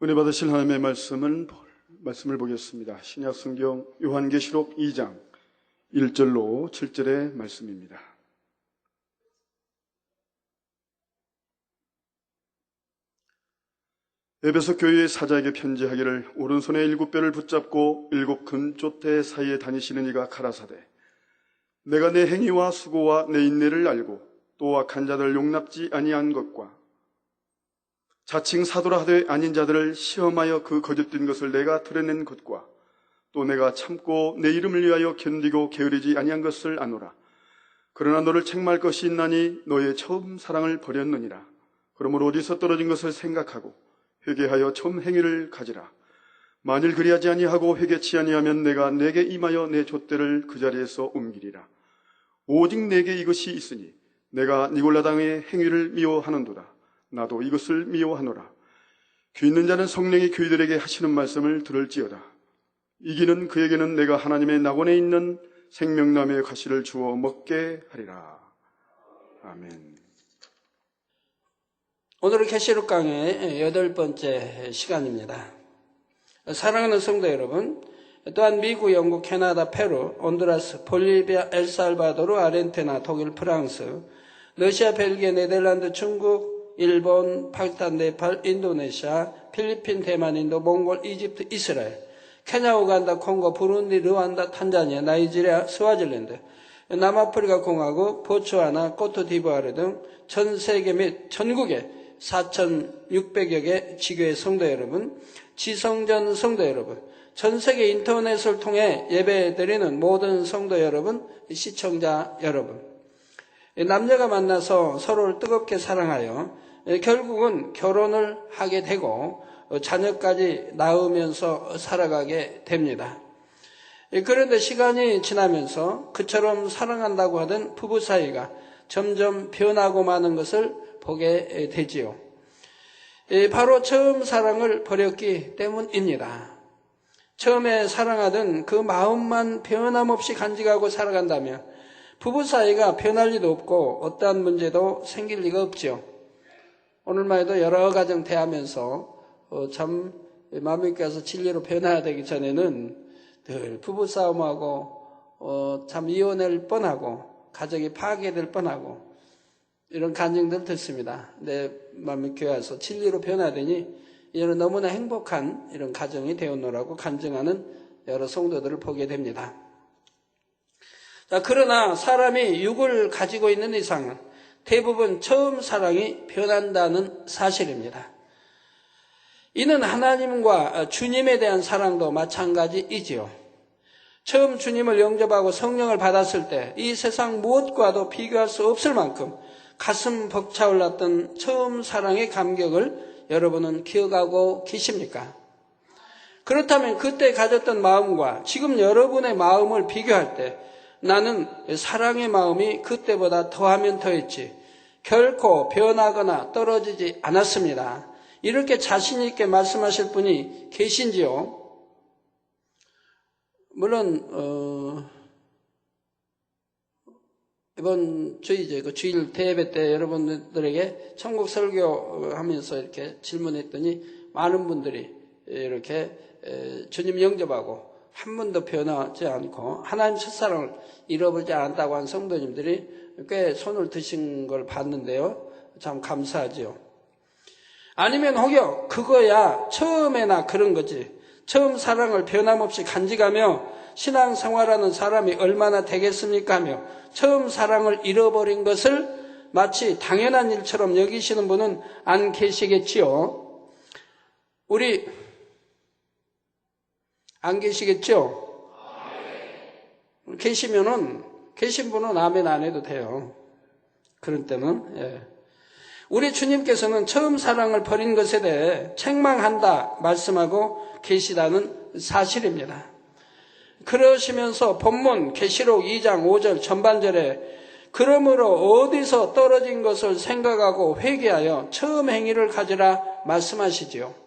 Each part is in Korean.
은혜 받으실 하나님의 말씀을 보겠습니다. 신약 성경 요한계시록 2장 1절로 7절의 말씀입니다. 에베소 교회의 사자에게 편지하기를 오른손에 7뼈를 붙잡고 7 금쪽대 사이에 다니시는 이가 가라사대 내가 내 행위와 수고와 내 인내를 알고 또 악한 자들 용납지 아니한 것과 자칭 사도라 하되 아닌 자들을 시험하여 그 거짓된 것을 내가 드러낸 것과 또 내가 참고 내 이름을 위하여 견디고 게으르지 아니한 것을 아노라. 그러나 너를 책망할 것이 있나니 너의 처음 사랑을 버렸느니라. 그러므로 어디서 떨어진 것을 생각하고 회개하여 처음 행위를 가지라. 만일 그리하지 아니하고 회개치 아니하면 내가 내게 임하여 내 돛대를 그 자리에서 옮기리라. 오직 내게 이것이 있으니 내가 니골라당의 행위를 미워하는도다. 나도 이것을 미워하노라. 귀 있는 자는 성령이 교회들에게 하시는 말씀을 들을지어다. 이기는 그에게는 내가 하나님의 낙원에 있는 생명나무의 가시를 주어 먹게 하리라. 아멘. 오늘은 계시록 강의 8번째 시간입니다. 사랑하는 성도 여러분, 또한 미국, 영국, 캐나다, 페루, 온두라스, 볼리비아, 엘살바도르, 아르헨티나, 독일, 프랑스, 러시아, 벨기에, 네덜란드, 중국, 일본, 파키스탄, 네팔, 인도네시아, 필리핀, 대만, 인도, 몽골, 이집트, 이스라엘, 케냐, 우간다, 콩고, 부룬디, 르완다, 탄자니아, 나이지리아, 스와질랜드, 남아프리카 공화국, 보츠와나, 코트디부아르 등 전 세계 및 전국의 4,600여 개 지교회 성도 여러분, 지성전 성도 여러분, 전 세계 인터넷을 통해 예배드리는 모든 성도 여러분, 시청자 여러분, 남녀가 만나서 서로를 뜨겁게 사랑하여 결국은 결혼을 하게 되고 자녀까지 낳으면서 살아가게 됩니다. 그런데 시간이 지나면서 그처럼 사랑한다고 하던 부부 사이가 점점 변하고 마는 것을 보게 되지요. 바로 처음 사랑을 버렸기 때문입니다. 처음에 사랑하던 그 마음만 변함없이 간직하고 살아간다면 부부 사이가 변할 리도 없고 어떠한 문제도 생길 리가 없죠. 오늘만 해도 여러 가정 대하면서 참 마음이 껴서 진리로 변해야 되기 전에는 늘 부부싸움하고 참 이혼할 뻔하고 가정이 파괴될 뻔하고 이런 간증들 듣습니다. 내 마음이 껴서 진리로 변해야 되니 이제는 너무나 행복한 이런 가정이 되었노라고 간증하는 여러 성도들을 보게 됩니다. 자, 그러나 사람이 육을 가지고 있는 이상은 대부분 처음 사랑이 변한다는 사실입니다. 이는 하나님과 주님에 대한 사랑도 마찬가지이지요. 처음 주님을 영접하고 성령을 받았을 때 이 세상 무엇과도 비교할 수 없을 만큼 가슴 벅차올랐던 처음 사랑의 감격을 여러분은 기억하고 계십니까? 그렇다면 그때 가졌던 마음과 지금 여러분의 마음을 비교할 때 나는 사랑의 마음이 그때보다 더하면 더했지 결코 변하거나 떨어지지 않았습니다. 이렇게 자신 있게 말씀하실 분이 계신지요? 물론 이번 주일 대예배 때 여러분들에게 천국 설교하면서 이렇게 질문했더니 많은 분들이 이렇게 주님 영접하고 한 번도 변하지 않고 하나님 첫사랑을 잃어버리지 않았다고 한 성도님들이 꽤 손을 드신 걸 봤는데요. 참 감사하지요. 아니면 혹여 그거야 처음에나 그런 거지. 처음 사랑을 변함없이 간직하며 신앙생활하는 사람이 얼마나 되겠습니까 하며 처음 사랑을 잃어버린 것을 마치 당연한 일처럼 여기시는 분은 안 계시겠지요. 우리 안 계시겠죠? 계신 분은 아멘 안 해도 돼요. 그런 때는. 우리 주님께서는 처음 사랑을 버린 것에 대해 책망한다 말씀하고 계시다는 사실입니다. 그러시면서 본문 계시록 2장 5절 전반절에 그러므로 어디서 떨어진 것을 생각하고 회개하여 처음 행위를 가지라 말씀하시지요.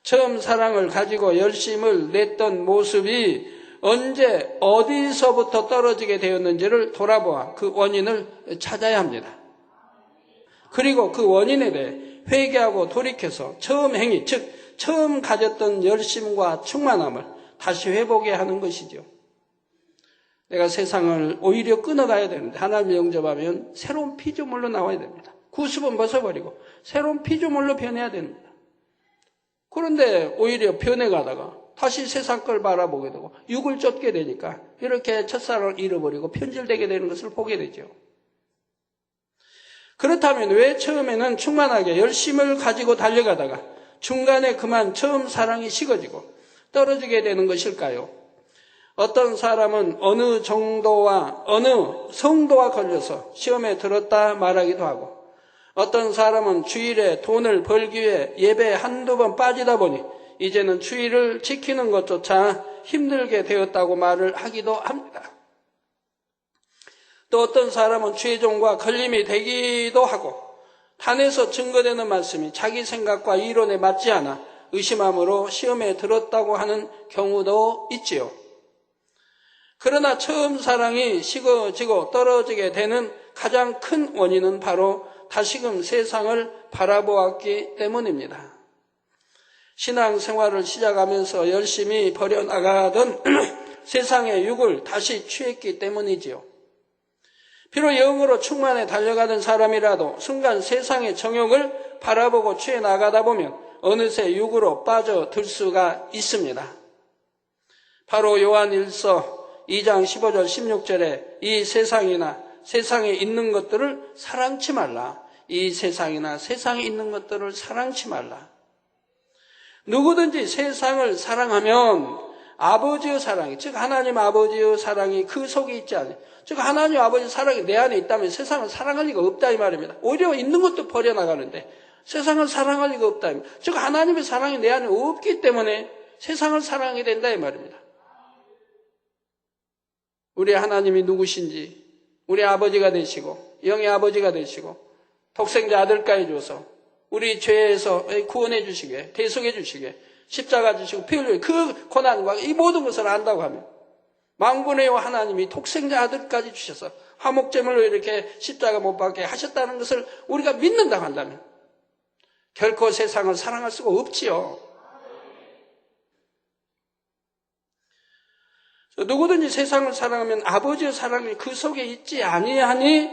처음 사랑을 가지고 열심을 냈던 모습이 언제 어디서부터 떨어지게 되었는지를 돌아보아 그 원인을 찾아야 합니다. 그리고 그 원인에 대해 회개하고 돌이켜서 처음 행위, 즉 처음 가졌던 열심과 충만함을 다시 회복해 하는 것이죠. 내가 세상을 오히려 끊어가야 되는데 하나님을 영접하면 새로운 피조물로 나와야 됩니다. 구습은 벗어버리고 새로운 피조물로 변해야 됩니다. 그런데 오히려 변해가다가 다시 세상 걸 바라보게 되고 육을 쫓게 되니까 이렇게 첫사랑을 잃어버리고 편질되게 되는 것을 보게 되죠. 그렇다면 왜 처음에는 충만하게 열심을 가지고 달려가다가 중간에 그만 처음 사랑이 식어지고 떨어지게 되는 것일까요? 어떤 사람은 어느 정도와 어느 성도와 걸려서 시험에 들었다 말하기도 하고 어떤 사람은 주일에 돈을 벌기 위해 예배에 한두 번 빠지다 보니 이제는 주일을 지키는 것조차 힘들게 되었다고 말을 하기도 합니다. 또 어떤 사람은 최종과 걸림이 되기도 하고 단에서 증거되는 말씀이 자기 생각과 이론에 맞지 않아 의심함으로 시험에 들었다고 하는 경우도 있지요. 그러나 처음 사랑이 식어지고 떨어지게 되는 가장 큰 원인은 바로 다시금 세상을 바라보았기 때문입니다. 신앙생활을 시작하면서 열심히 버려나가던 세상의 육을 다시 취했기 때문이지요. 비록 영으로 충만해 달려가던 사람이라도 순간 세상의 정욕을 바라보고 취해 나가다 보면 어느새 육으로 빠져들 수가 있습니다. 바로 요한 1서 2장 15절 16절에 이 세상이나 세상에 있는 것들을 사랑치 말라. 이 세상이나 세상에 있는 것들을 사랑치 말라. 누구든지 세상을 사랑하면 아버지의 사랑이, 즉 하나님 아버지의 사랑이 그 속에 있지 않아요. 즉 하나님 아버지의 사랑이 내 안에 있다면 세상을 사랑할 리가 없다 이 말입니다. 오히려 있는 것도 버려나가는데 세상을 사랑할 리가 없다. 즉 하나님의 사랑이 내 안에 없기 때문에 세상을 사랑하게 된다 이 말입니다. 우리 하나님이 누구신지 우리 아버지가 되시고 영의 아버지가 되시고 독생자 아들까지 줘서 우리 죄에서 구원해 주시게 대속해 주시게 십자가 주시고 피 흘리게 그 고난과 이 모든 것을 안다고 하면 만군의 하나님이 독생자 아들까지 주셔서 화목제물로 이렇게 십자가 못 박게 하셨다는 것을 우리가 믿는다고 한다면 결코 세상을 사랑할 수가 없지요. 누구든지 세상을 사랑하면 아버지의 사랑이 그 속에 있지 아니하니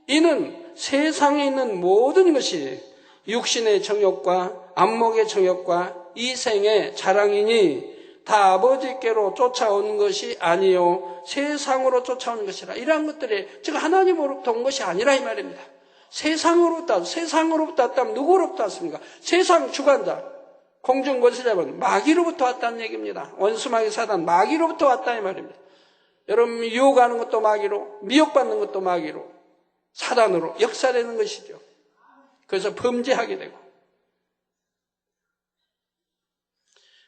이는 세상에 있는 모든 것이 육신의 정욕과 안목의 정욕과 이생의 자랑이니 다 아버지께로 쫓아온 것이 아니요 세상으로 쫓아온 것이라. 이러한 것들이 즉 하나님으로부터 온 것이 아니라 이 말입니다. 세상으로부터 왔다면 누구로부터 왔습니까? 세상 주관자 공중권세자는 마귀로부터 왔다는 얘기입니다. 원수마귀 사단 마귀로부터 왔다 이 말입니다. 여러분 유혹하는 것도 마귀로 미혹받는 것도 마귀로 사단으로 역사되는 것이죠. 그래서 범죄하게 되고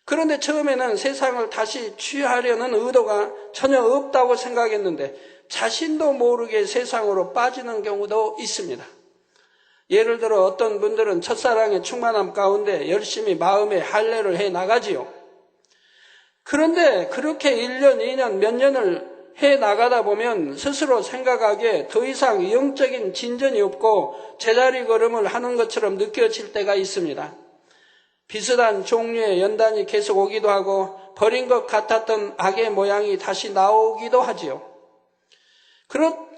그런데 처음에는 세상을 다시 취하려는 의도가 전혀 없다고 생각했는데 자신도 모르게 세상으로 빠지는 경우도 있습니다. 예를 들어 어떤 분들은 첫사랑의 충만함 가운데 열심히 마음의 할례를 해 나가지요. 그런데 그렇게 1년, 2년, 몇 년을 해 나가다 보면 스스로 생각하기에 더 이상 영적인 진전이 없고 제자리 걸음을 하는 것처럼 느껴질 때가 있습니다. 비슷한 종류의 연단이 계속 오기도 하고 버린 것 같았던 악의 모양이 다시 나오기도 하지요.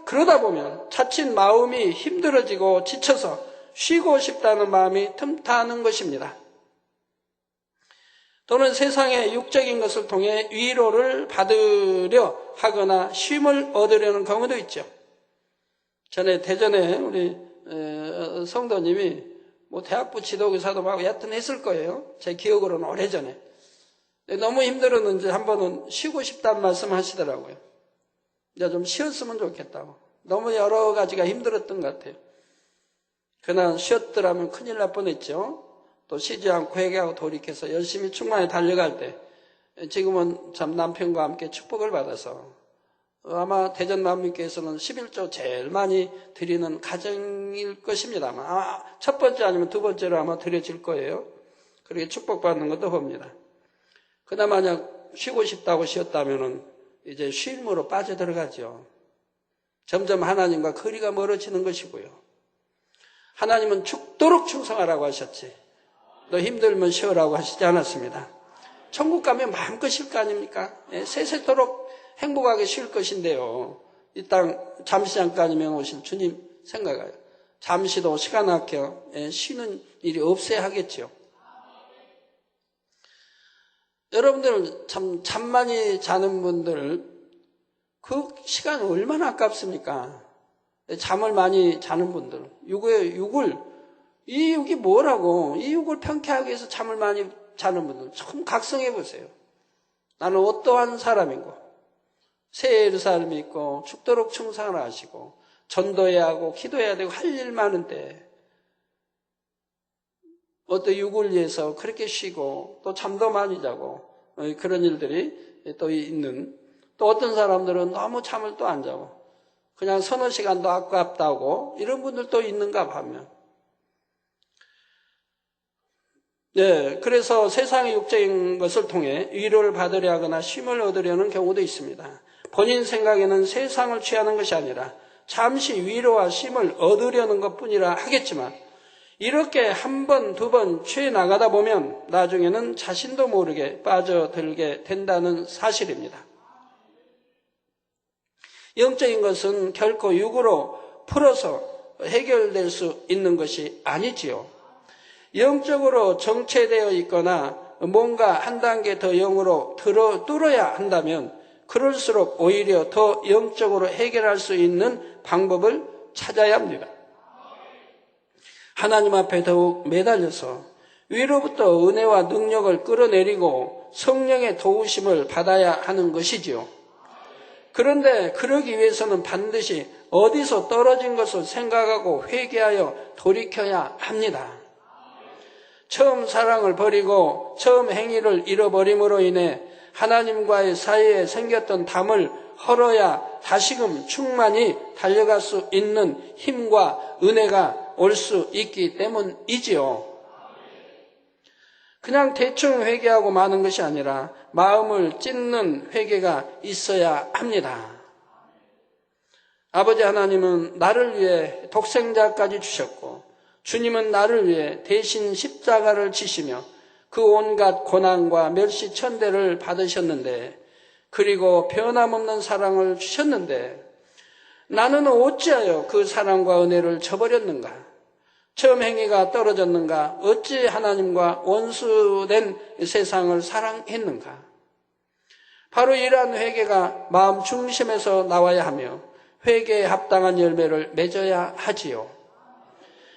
그러다 보면 자칫 마음이 힘들어지고 지쳐서 쉬고 싶다는 마음이 틈타는 것입니다. 또는 세상의 육적인 것을 통해 위로를 받으려 하거나 쉼을 얻으려는 경우도 있죠. 전에 대전에 우리 성도님이 대학부 지도교사도 하고 여하튼 했을 거예요. 제 기억으로는 오래전에. 너무 힘들었는지 한 번은 쉬고 싶다는 말씀 하시더라고요. 이제 좀 쉬었으면 좋겠다고. 너무 여러 가지가 힘들었던 것 같아요. 그날 쉬었더라면 큰일 날 뻔했죠. 또 쉬지 않고 회개하고 돌이켜서 열심히 충만히 달려갈 때 지금은 참 남편과 함께 축복을 받아서 아마 대전 만민교회에서는 11조 제일 많이 드리는 가정일 것입니다만 아마 첫 번째 아니면 두 번째로 아마 드려질 거예요. 그렇게 축복받는 것도 봅니다. 그러나 만약 쉬고 싶다고 쉬었다면은 이제 쉼으로 빠져들어가죠. 점점 하나님과 거리가 멀어지는 것이고요. 하나님은 죽도록 충성하라고 하셨지. 너 힘들면 쉬어라고 하시지 않았습니다. 천국 가면 마음껏 쉴 거 아닙니까? 세세토록 행복하게 쉴 것인데요. 이 땅 잠시 잠깐이면 오실 주님 생각해요. 잠시도 시간 아껴 쉬는 일이 없어야 하겠죠. 여러분들 잠 많이 자는 분들 그 시간 얼마나 아깝습니까? 잠을 많이 자는 분들 이 육이 뭐라고 이 육을 편케하기 위해서 잠을 많이 자는 분들 좀 각성해 보세요. 나는 어떠한 사람이고 새 예루살렘이 있고 죽도록 충성을 하시고 전도해야 하고 기도해야 되고 할 일 많은데 어떤 육을 위해서 그렇게 쉬고 또 잠도 많이 자고 그런 일들이 또 있는, 또 어떤 사람들은 너무 잠을 또 안 자고 그냥 서너 시간도 아깝다고 이런 분들도 있는가 하면, 그래서 세상의 육적인 것을 통해 위로를 받으려 하거나 쉼을 얻으려는 경우도 있습니다. 본인 생각에는 세상을 취하는 것이 아니라 잠시 위로와 쉼을 얻으려는 것뿐이라 하겠지만, 이렇게 한 번, 두 번 취해 나가다 보면 나중에는 자신도 모르게 빠져들게 된다는 사실입니다. 영적인 것은 결코 육으로 풀어서 해결될 수 있는 것이 아니지요. 영적으로 정체되어 있거나 뭔가 한 단계 더 영으로 뚫어야 한다면 그럴수록 오히려 더 영적으로 해결할 수 있는 방법을 찾아야 합니다. 하나님 앞에 더욱 매달려서 위로부터 은혜와 능력을 끌어내리고 성령의 도우심을 받아야 하는 것이지요. 그런데 그러기 위해서는 반드시 어디서 떨어진 것을 생각하고 회개하여 돌이켜야 합니다. 처음 사랑을 버리고 처음 행위를 잃어버림으로 인해 하나님과의 사이에 생겼던 담을 헐어야 다시금 충만히 달려갈 수 있는 힘과 은혜가 올 수 있기 때문이지요. 그냥 대충 회개하고 마는 것이 아니라 마음을 찢는 회개가 있어야 합니다. 아버지 하나님은 나를 위해 독생자까지 주셨고 주님은 나를 위해 대신 십자가를 지시며 그 온갖 고난과 멸시천대를 받으셨는데, 그리고 변함없는 사랑을 주셨는데 나는 어찌하여 그 사랑과 은혜를 저버렸는가? 처음 행위가 떨어졌는가? 어찌 하나님과 원수된 세상을 사랑했는가? 바로 이러한 회개가 마음 중심에서 나와야 하며 회개에 합당한 열매를 맺어야 하지요.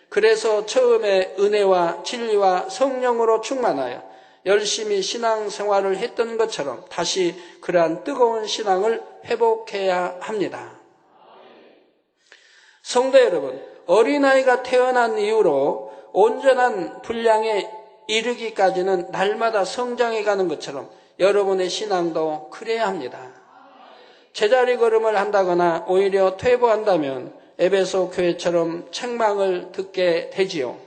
그래서 처음에 은혜와 진리와 성령으로 충만하여 열심히 신앙생활을 했던 것처럼 다시 그러한 뜨거운 신앙을 회복해야 합니다. 성도 여러분, 어린아이가 태어난 이후로 온전한 분량에 이르기까지는 날마다 성장해가는 것처럼 여러분의 신앙도 그래야 합니다. 제자리 걸음을 한다거나 오히려 퇴보한다면 에베소 교회처럼 책망을 듣게 되지요.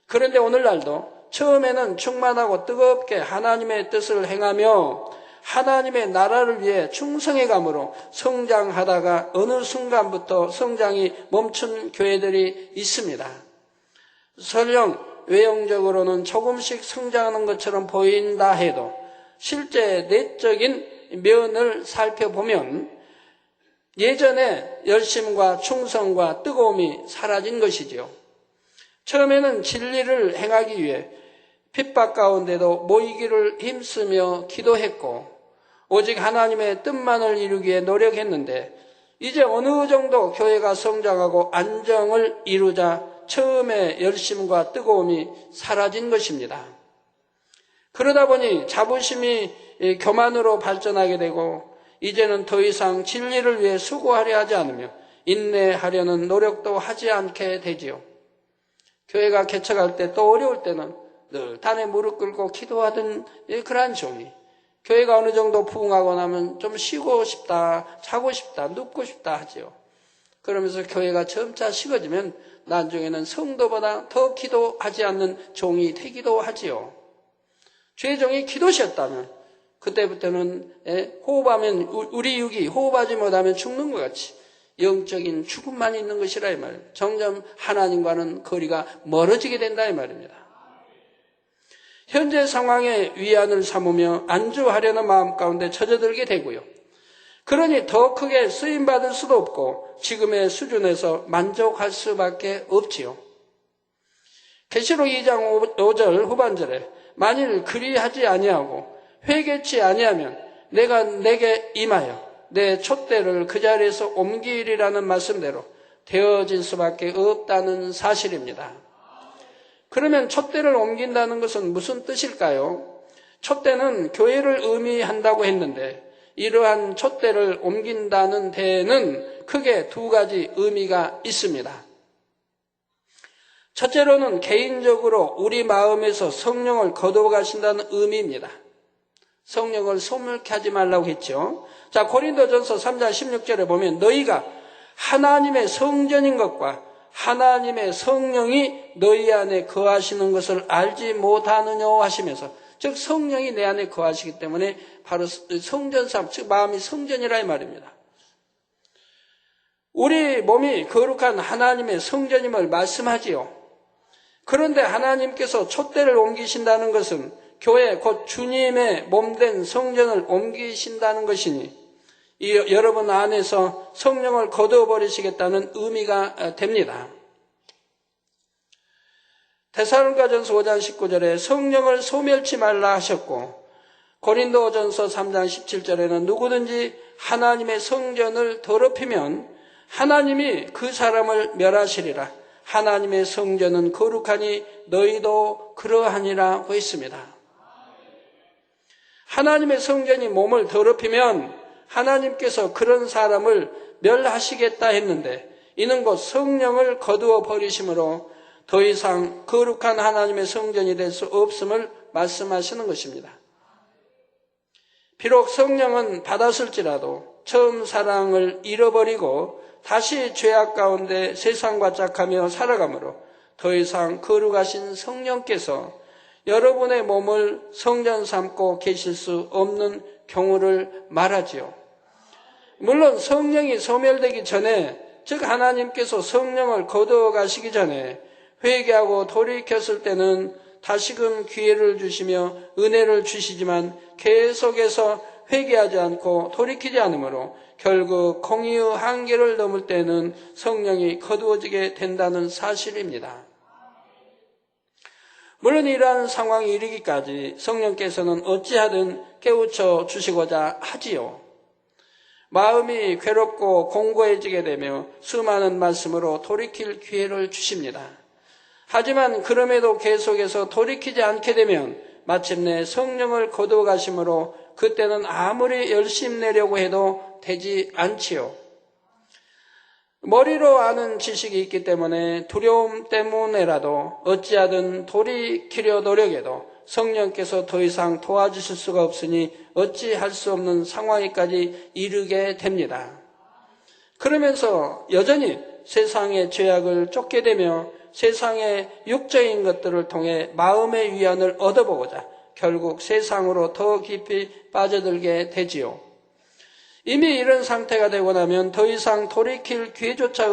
그런데 오늘날도 처음에는 충만하고 뜨겁게 하나님의 뜻을 행하며 하나님의 나라를 위해 충성해감으로 성장하다가 어느 순간부터 성장이 멈춘 교회들이 있습니다. 설령 외형적으로는 조금씩 성장하는 것처럼 보인다 해도 실제 내적인 면을 살펴보면 예전에 열심과 충성과 뜨거움이 사라진 것이지요. 처음에는 진리를 행하기 위해 핍박 가운데도 모이기를 힘쓰며 기도했고 오직 하나님의 뜻만을 이루기 위해 노력했는데, 이제 어느 정도 교회가 성장하고 안정을 이루자 처음의 열심과 뜨거움이 사라진 것입니다. 그러다 보니 자부심이 교만으로 발전하게 되고 이제는 더 이상 진리를 위해 수고하려 하지 않으며 인내하려는 노력도 하지 않게 되지요. 교회가 개척할 때 또 어려울 때는 늘 단에 무릎 꿇고 기도하던 그러한 종이 교회가 어느 정도 부흥하고 나면 좀 쉬고 싶다, 자고 싶다, 눕고 싶다 하지요. 그러면서 교회가 점차 식어지면 나중에는 성도보다 더 기도하지 않는 종이 되기도 하지요. 주의 종이 기도셨다면 그때부터는 호흡하면 우리 육이 호흡하지 못하면 죽는 것 같이 영적인 죽음만 있는 것이라 이 말입니다. 점점 하나님과는 거리가 멀어지게 된다 이 말입니다. 현재 상황에 위안을 삼으며 안주하려는 마음 가운데 젖어들게 되고요. 그러니 더 크게 쓰임받을 수도 없고 지금의 수준에서 만족할 수밖에 없지요. 계시록 2장 5절 후반절에 만일 그리하지 아니하고 회개치 아니하면 내가 내게 임하여 내 촛대를 그 자리에서 옮기리라는 말씀대로 되어질 수밖에 없다는 사실입니다. 그러면 촛대를 옮긴다는 것은 무슨 뜻일까요? 촛대는 교회를 의미한다고 했는데 이러한 촛대를 옮긴다는 데에는 크게 두 가지 의미가 있습니다. 첫째로는 개인적으로 우리 마음에서 성령을 거두어가신다는 의미입니다. 성령을 소멸케 하지 말라고 했죠. 자, 고린도전서 3장 16절에 보면 너희가 하나님의 성전인 것과 하나님의 성령이 너희 안에 거하시는 것을 알지 못하느냐 하시면서, 즉 성령이 내 안에 거하시기 때문에 바로 성전삼, 즉 마음이 성전이라 이 말입니다. 우리 몸이 거룩한 하나님의 성전임을 말씀하지요. 그런데 하나님께서 촛대를 옮기신다는 것은 교회 곧 주님의 몸된 성전을 옮기신다는 것이니 여러분 안에서 성령을 거두어버리시겠다는 의미가 됩니다. 데살로니가전서 5장 19절에 성령을 소멸치 말라 하셨고, 고린도전서 3장 17절에는 누구든지 하나님의 성전을 더럽히면 하나님이 그 사람을 멸하시리라. 하나님의 성전은 거룩하니 너희도 그러하니라고 했습니다. 하나님의 성전이 몸을 더럽히면 하나님께서 그런 사람을 멸하시겠다 했는데, 이는 곧 성령을 거두어 버리심으로 더 이상 거룩한 하나님의 성전이 될 수 없음을 말씀하시는 것입니다. 비록 성령은 받았을지라도 처음 사랑을 잃어버리고 다시 죄악 가운데 세상과 짝하며 살아가므로 더 이상 거룩하신 성령께서 여러분의 몸을 성전 삼고 계실 수 없는 경우를 말하지요. 물론 성령이 소멸되기 전에, 즉 하나님께서 성령을 거두어 가시기 전에 회개하고 돌이켰을 때는 다시금 기회를 주시며 은혜를 주시지만 계속해서 회개하지 않고 돌이키지 않으므로 결국 공의의 한계를 넘을 때는 성령이 거두어지게 된다는 사실입니다. 물론 이러한 상황이 이르기까지 성령께서는 어찌하든 깨우쳐 주시고자 하지요. 마음이 괴롭고 공고해지게 되며 수많은 말씀으로 돌이킬 기회를 주십니다. 하지만 그럼에도 계속해서 돌이키지 않게 되면 마침내 성령을 거두어 가심으로 그때는 아무리 열심내려고 해도 되지 않지요. 머리로 아는 지식이 있기 때문에 두려움 때문에라도 어찌하든 돌이키려 노력해도 성령께서 더 이상 도와주실 수가 없으니 어찌할 수 없는 상황에까지 이르게 됩니다. 그러면서 여전히 세상의 죄악을 쫓게 되며 세상의 육적인 것들을 통해 마음의 위안을 얻어보고자 결국 세상으로 더 깊이 빠져들게 되지요. 이미 이런 상태가 되고 나면 더 이상 돌이킬 기회조차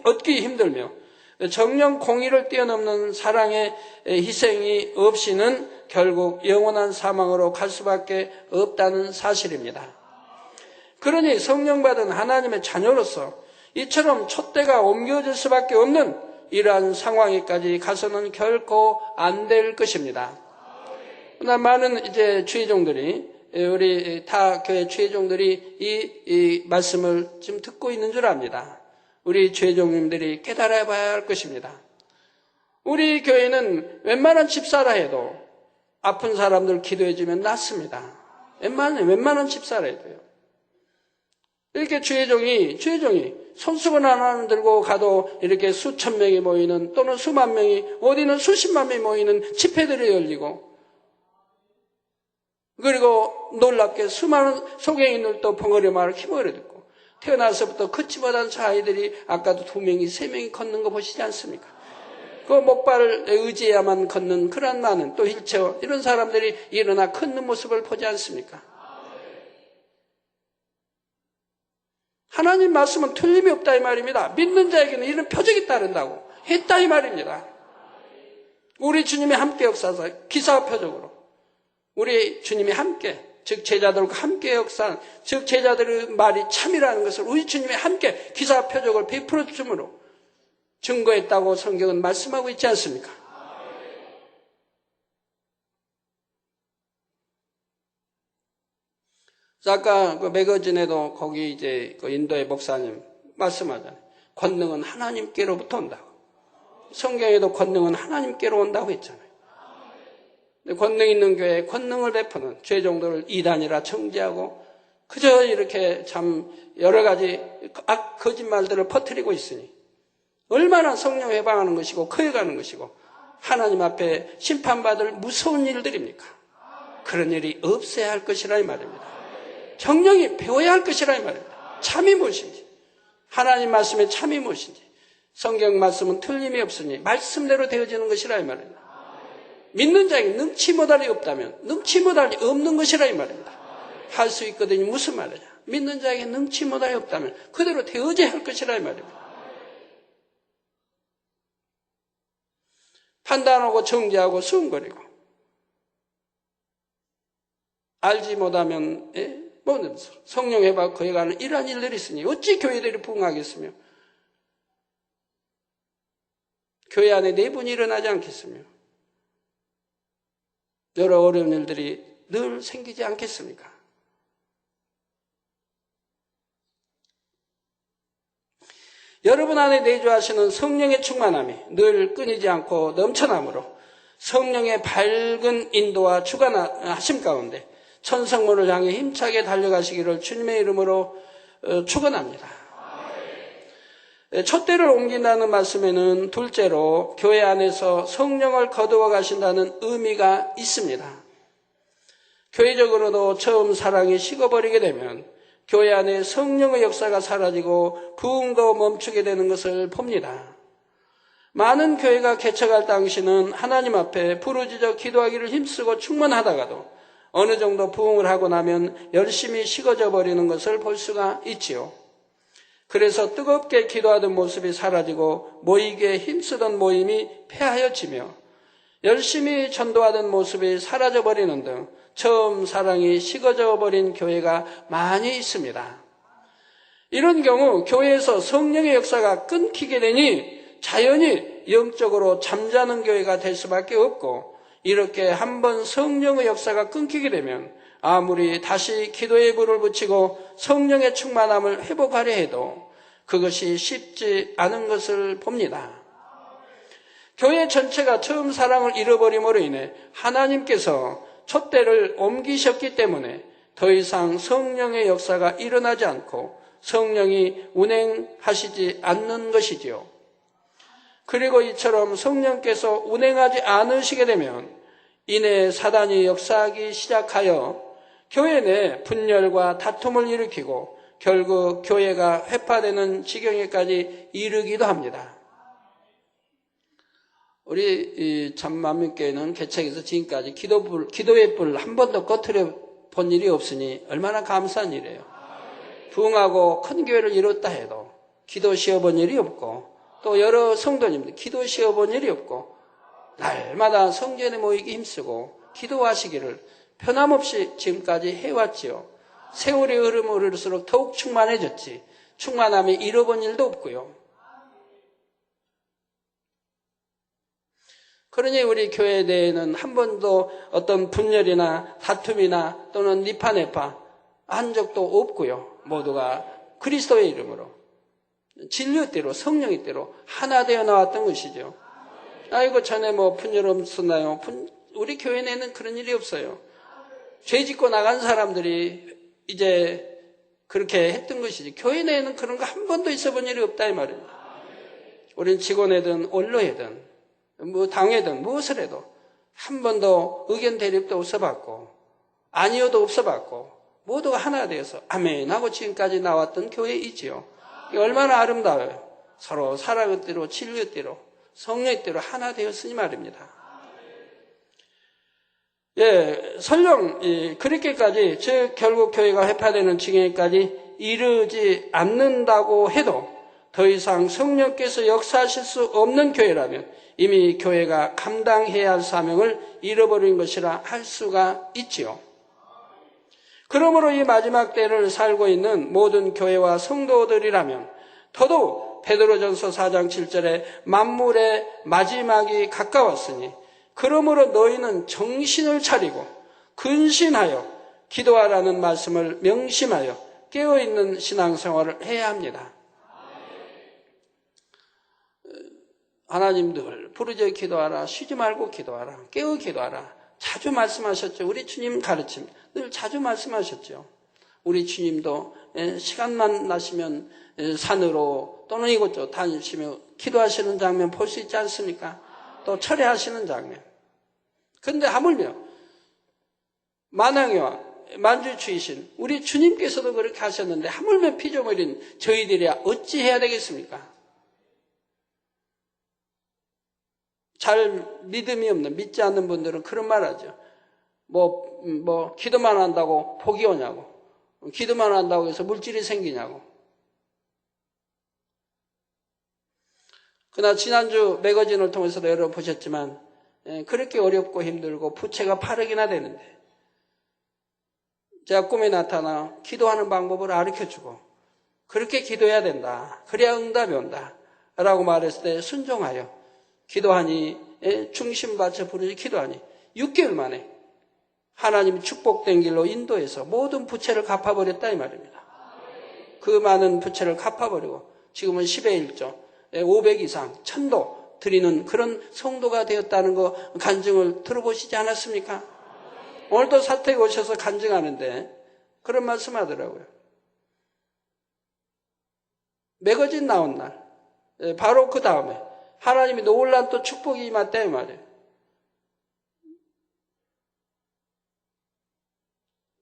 얻기 힘들며 정령 공의를 뛰어넘는 사랑의 희생이 없이는 결국 영원한 사망으로 갈 수밖에 없다는 사실입니다. 그러니 성령 받은 하나님의 자녀로서 이처럼 촛대가 옮겨질 수밖에 없는 이러한 상황에까지 가서는 결코 안 될 것입니다. 그러나 많은 이제 주의종들이, 우리 타 교회 주의종들이 이 말씀을 지금 듣고 있는 줄 압니다. 우리 주의종님들이 깨달아 봐야 할 것입니다. 우리 교회는 웬만한 집사라 해도 아픈 사람들 기도해주면 낫습니다. 웬만한 집사라 해도요. 이렇게 주의종이 손수건 하나 들고 가도 이렇게 수천 명이 모이는, 또는 수만 명이, 어디는 수십만 명이 모이는 집회들이 열리고, 그리고 놀랍게 수많은 소경이들도 벙어리 말을 힘어려 듣고, 태어나서부터 걷지 못한 저 아이들이 아까도 2명이 3명이 걷는 거 보시지 않습니까? 그 목발을 의지해야만 걷는 그런 많은, 또 휠체어 이런 사람들이 일어나 걷는 모습을 보지 않습니까? 하나님 말씀은 틀림이 없다 이 말입니다. 믿는 자에게는 이런 표적이 따른다고 했다 이 말입니다. 우리 주님이 함께 역사하사 기사표적으로 우리 주님이 함께, 즉 제자들과 함께 역사하는, 즉 제자들의 말이 참이라는 것을 우리 주님이 함께 기사표적을 베풀어 주므로 증거했다고 성경은 말씀하고 있지 않습니까? 아까 그 매거진에도 거기 이제 그 인도의 목사님 말씀하잖아요. 권능은 하나님께로부터 온다고. 성경에도 권능은 하나님께로 온다고 했잖아요. 권능 있는 교회에 권능을 베푸는 죄 정도를 이단이라 정죄하고 그저 이렇게 참 여러 가지 거짓말들을 퍼뜨리고 있으니 얼마나 성령 해방하는 것이고 커해가는 것이고 하나님 앞에 심판받을 무서운 일들입니까? 그런 일이 없어야 할 것이라 이 말입니다. 정령이 배워야 할 것이라 이 말입니다. 참이 무엇인지, 하나님 말씀의 참이 무엇인지, 성경 말씀은 틀림이 없으니 말씀대로 되어지는 것이라 이 말입니다. 믿는 자에게 능치 못할 이 없다면 능치 못할 이 없는 것이라 이 말입니다. 할 수 있거든요. 무슨 말이냐? 믿는 자에게 능치 못할 이 없다면 그대로 되어져야 할 것이라 이 말입니다. 판단하고 정죄하고 수군거리고 알지 못하면 성령 해방 거해가는 이러한 일들이 있으니 어찌 교회들이 부흥하겠으며 교회 안에 내분이 일어나지 않겠으며 여러 어려운 일들이 늘 생기지 않겠습니까? 여러분 안에 내주하시는 성령의 충만함이 늘 끊이지 않고 넘쳐나므로 성령의 밝은 인도와 주관하심 가운데 천성문을 향해 힘차게 달려가시기를 주님의 이름으로 축원합니다. 촛대를 옮긴다는 말씀에는 둘째로 교회 안에서 성령을 거두어 가신다는 의미가 있습니다. 교회적으로도 처음 사랑이 식어버리게 되면 교회 안에 성령의 역사가 사라지고 부흥도 멈추게 되는 것을 봅니다. 많은 교회가 개척할 당시는 하나님 앞에 부르짖어 기도하기를 힘쓰고 충만하다가도 어느 정도 부흥을 하고 나면 열심히 식어져 버리는 것을 볼 수가 있지요. 그래서 뜨겁게 기도하던 모습이 사라지고 모이기에 힘쓰던 모임이 폐하여지며 열심히 전도하던 모습이 사라져 버리는 등 처음 사랑이 식어져 버린 교회가 많이 있습니다. 이런 경우 교회에서 성령의 역사가 끊기게 되니 자연히 영적으로 잠자는 교회가 될 수밖에 없고 이렇게 한번 성령의 역사가 끊기게 되면 아무리 다시 기도의 불을 붙이고 성령의 충만함을 회복하려 해도 그것이 쉽지 않은 것을 봅니다. 교회 전체가 처음 사랑을 잃어버림으로 인해 하나님께서 촛대를 옮기셨기 때문에 더 이상 성령의 역사가 일어나지 않고 성령이 운행하시지 않는 것이지요. 그리고 이처럼 성령께서 운행하지 않으시게 되면 이내 사단이 역사하기 시작하여 교회 내 분열과 다툼을 일으키고 결국 교회가 회파되는 지경에까지 이르기도 합니다. 우리 참만민교회는 개척에서 지금까지 기도의 불 한 번도 꺼트려 본 일이 없으니 얼마나 감사한 일이에요. 부흥하고 큰 교회를 이뤘다 해도 기도 쉬어본 일이 없고 또 여러 성도님들 기도 쉬어본 일이 없고 날마다 성전에 모이기 힘쓰고 기도하시기를 변함없이 지금까지 해왔지요. 세월이 흐를수록 더욱 충만해졌지 충만함이 잃어본 일도 없고요. 그러니 우리 교회 내에는 한 번도 어떤 분열이나 다툼이나 또는 니파네파 한 적도 없고요. 모두가 그리스도의 이름으로 진리의 대로 성령의 대로 하나 되어 나왔던 것이죠. 아이고 전에 뭐 분열 없었나요? 우리 교회 내에는 그런 일이 없어요. 죄 짓고 나간 사람들이 이제 그렇게 했던 것이지 교회 내에는 그런 거 한 번도 있어본 일이 없다 이 말입니다. 우린 직원이든 원로이든 뭐 당회든 무엇을 해도 한 번도 의견 대립도 없어봤고 아니어도 없어봤고 모두가 하나 되어서 아멘 하고 지금까지 나왔던 교회이지요. 얼마나 아름다워요. 서로 사랑의 대로 진리의 대로 성령의 대로 하나 되었으니 말입니다. 설령 그렇게까지 즉 결국 교회가 회파되는 지경에까지 이르지 않는다고 해도 더 더 이상 성령께서 역사하실 수 없는 교회라면 이미 교회가 감당해야 할 사명을 잃어버린 것이라 할 수가 있지요. 그러므로 이 마지막 때를 살고 있는 모든 교회와 성도들이라면 더더욱 베드로전서 4장 7절에 만물의 마지막이 가까웠으니 그러므로 너희는 정신을 차리고 근신하여 기도하라는 말씀을 명심하여 깨어있는 신앙생활을 해야 합니다. 하나님 늘 부르짖어 기도하라, 쉬지 말고 기도하라, 깨어 기도하라. 자주 말씀하셨죠. 우리 주님 가르침 늘 자주 말씀하셨죠. 우리 주님도 시간만 나시면 산으로 또는 이곳저곳 다니시며 기도하시는 장면 볼 수 있지 않습니까? 또 철회하시는 장면. 그런데 하물며 만왕이와 만주주이신 우리 주님께서도 그렇게 하셨는데 하물며 피조물인 저희들이야 어찌해야 되겠습니까? 잘 믿음이 없는, 믿지 않는 분들은 그런 말 하죠. 기도만 한다고 복이 오냐고. 기도만 한다고 해서 물질이 생기냐고. 그러나 지난주 매거진을 통해서도 여러분 보셨지만, 그렇게 어렵고 힘들고 부채가 8억이나 되는데, 제가 꿈에 나타나 기도하는 방법을 가르쳐주고, 그렇게 기도해야 된다. 그래야 응답이 온다. 라고 말했을 때 순종하여, 기도하니 중심받쳐 부르짖어 기도하니 6개월 만에 하나님이 축복된 길로 인도해서 모든 부채를 갚아버렸다 이 말입니다. 그 많은 부채를 갚아버리고 지금은 10의 1조 500 이상 1000도 드리는 그런 성도가 되었다는 거 간증을 들어보시지 않았습니까? 오늘도 사택에 오셔서 간증하는데 그런 말씀 하더라고요. 매거진 나온 날 바로 그 다음에 하나님이 놀란 또 축복이 임했다 이 말이에요.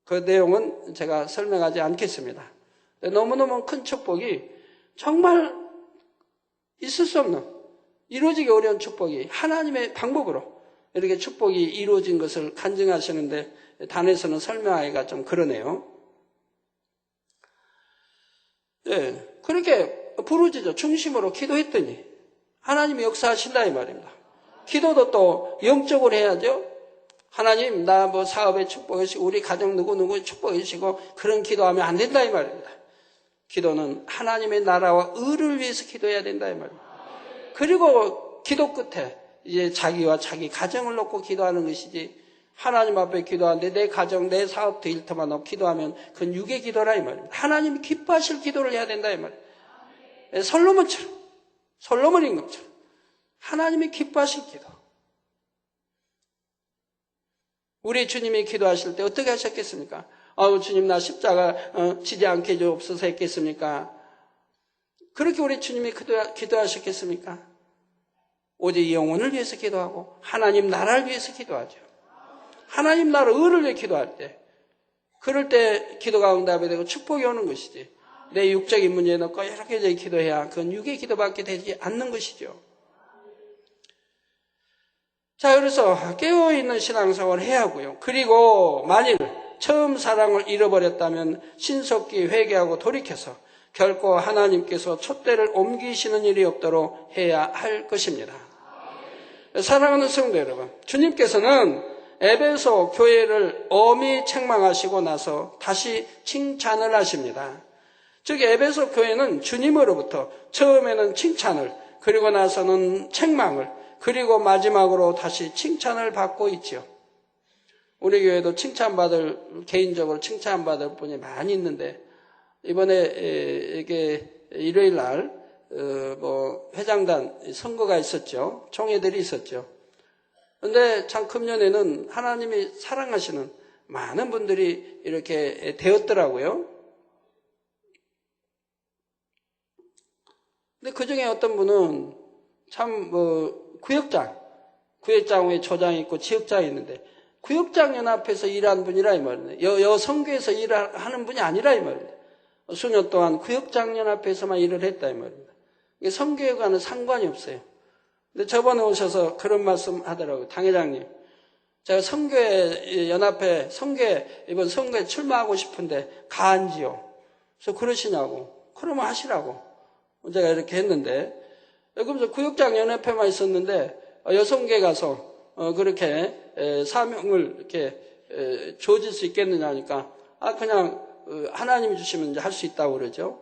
그 내용은 제가 설명하지 않겠습니다. 너무너무 큰 축복이 정말 있을 수 없는 이루어지기 어려운 축복이 하나님의 방법으로 이렇게 축복이 이루어진 것을 간증하시는데 단에서는 설명하기가 좀 그러네요. 그렇게 부르짖어 중심으로 기도했더니 하나님이 역사하신다 이 말입니다. 기도도 또 영적으로 해야죠. 하나님 나 사업에 축복하시고 우리 가정 누구 축복하시고 그런 기도하면 안 된다 이 말입니다. 기도는 하나님의 나라와 의를 위해서 기도해야 된다 이 말입니다. 그리고 기도 끝에 이제 자기와 자기 가정을 놓고 기도하는 것이지 하나님 앞에 기도하는데 내 가정 내 사업도 일터만 놓고 기도하면 그건 육의 기도라 이 말입니다. 하나님이 기뻐하실 기도를 해야 된다 이 말입니다. 솔로몬 임금처럼 하나님이 기뻐하실 기도. 우리 주님이 기도하실 때 어떻게 하셨겠습니까? 주님 나 십자가 지지 않게 주옵소서 했겠습니까? 그렇게 우리 주님이 기도하셨겠습니까? 오직 영혼을 위해서 기도하고 하나님 나라를 위해서 기도하죠. 하나님 나라 의를 위해 기도할 때 그럴 때 기도가 응답이 되고 축복이 오는 것이지. 내 육적인 문제에 넣고 이렇게 기도해야 그건 육의 기도밖에 되지 않는 것이죠. 자, 그래서 깨어있는 신앙생활을 해야 하고요. 그리고 만일 처음 사랑을 잃어버렸다면 신속히 회개하고 돌이켜서 결코 하나님께서 촛대를 옮기시는 일이 없도록 해야 할 것입니다. 사랑하는 성도 여러분, 주님께서는 에베소 교회를 엄히 책망하시고 나서 다시 칭찬을 하십니다. 즉 에베소 교회는 주님으로부터 처음에는 칭찬을 그리고 나서는 책망을 그리고 마지막으로 다시 칭찬을 받고 있죠. 우리 교회도 개인적으로 칭찬받을 분이 많이 있는데 이번에 이게 일요일 날 회장단 선거가 있었죠. 총회들이 있었죠. 그런데 참 금년에는 하나님이 사랑하시는 많은 분들이 이렇게 되었더라고요. 근데 그 중에 어떤 분은 참 구역장 후에 조장이 있고 지역장이 있는데 구역장 연합에서 일한 분이라 이 말입니다. 여성교에서 일하는 분이 아니라 이 말입니다. 수년 동안 구역장 연합에서만 일을 했다 이 말입니다. 성교회와는 상관이 없어요. 근데 저번에 오셔서 그런 말씀 하더라고요. 당회장님, 제가 성교회 연합회 이번 선거에 출마하고 싶은데 가한지요. 그래서 그러시냐고. 그러면 하시라고. 제가 이렇게 했는데, 그러면서 구역장연합회만 있었는데, 여성계 가서, 그렇게, 사명을 이렇게, 주어질 수 있겠느냐 하니까, 그냥, 하나님이 주시면 이제 할 수 있다고 그러죠.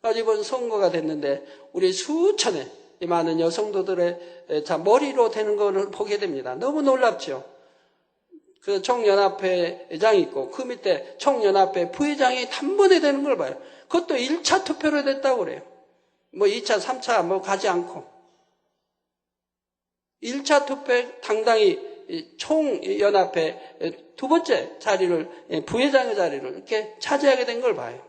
그래서 이번 선거가 됐는데, 우리 수천의 이 많은 여성도들의 머리로 되는 것을 보게 됩니다. 너무 놀랍죠. 그 총연합회 회장이 있고 그 밑에 총연합회 부회장이 단번에 되는 걸 봐요. 그것도 1차 투표로 됐다고 그래요. 뭐 2차, 3차 뭐 가지 않고. 1차 투표에 당당히 총연합회 두 번째 자리를, 부회장의 자리를 이렇게 차지하게 된 걸 봐요.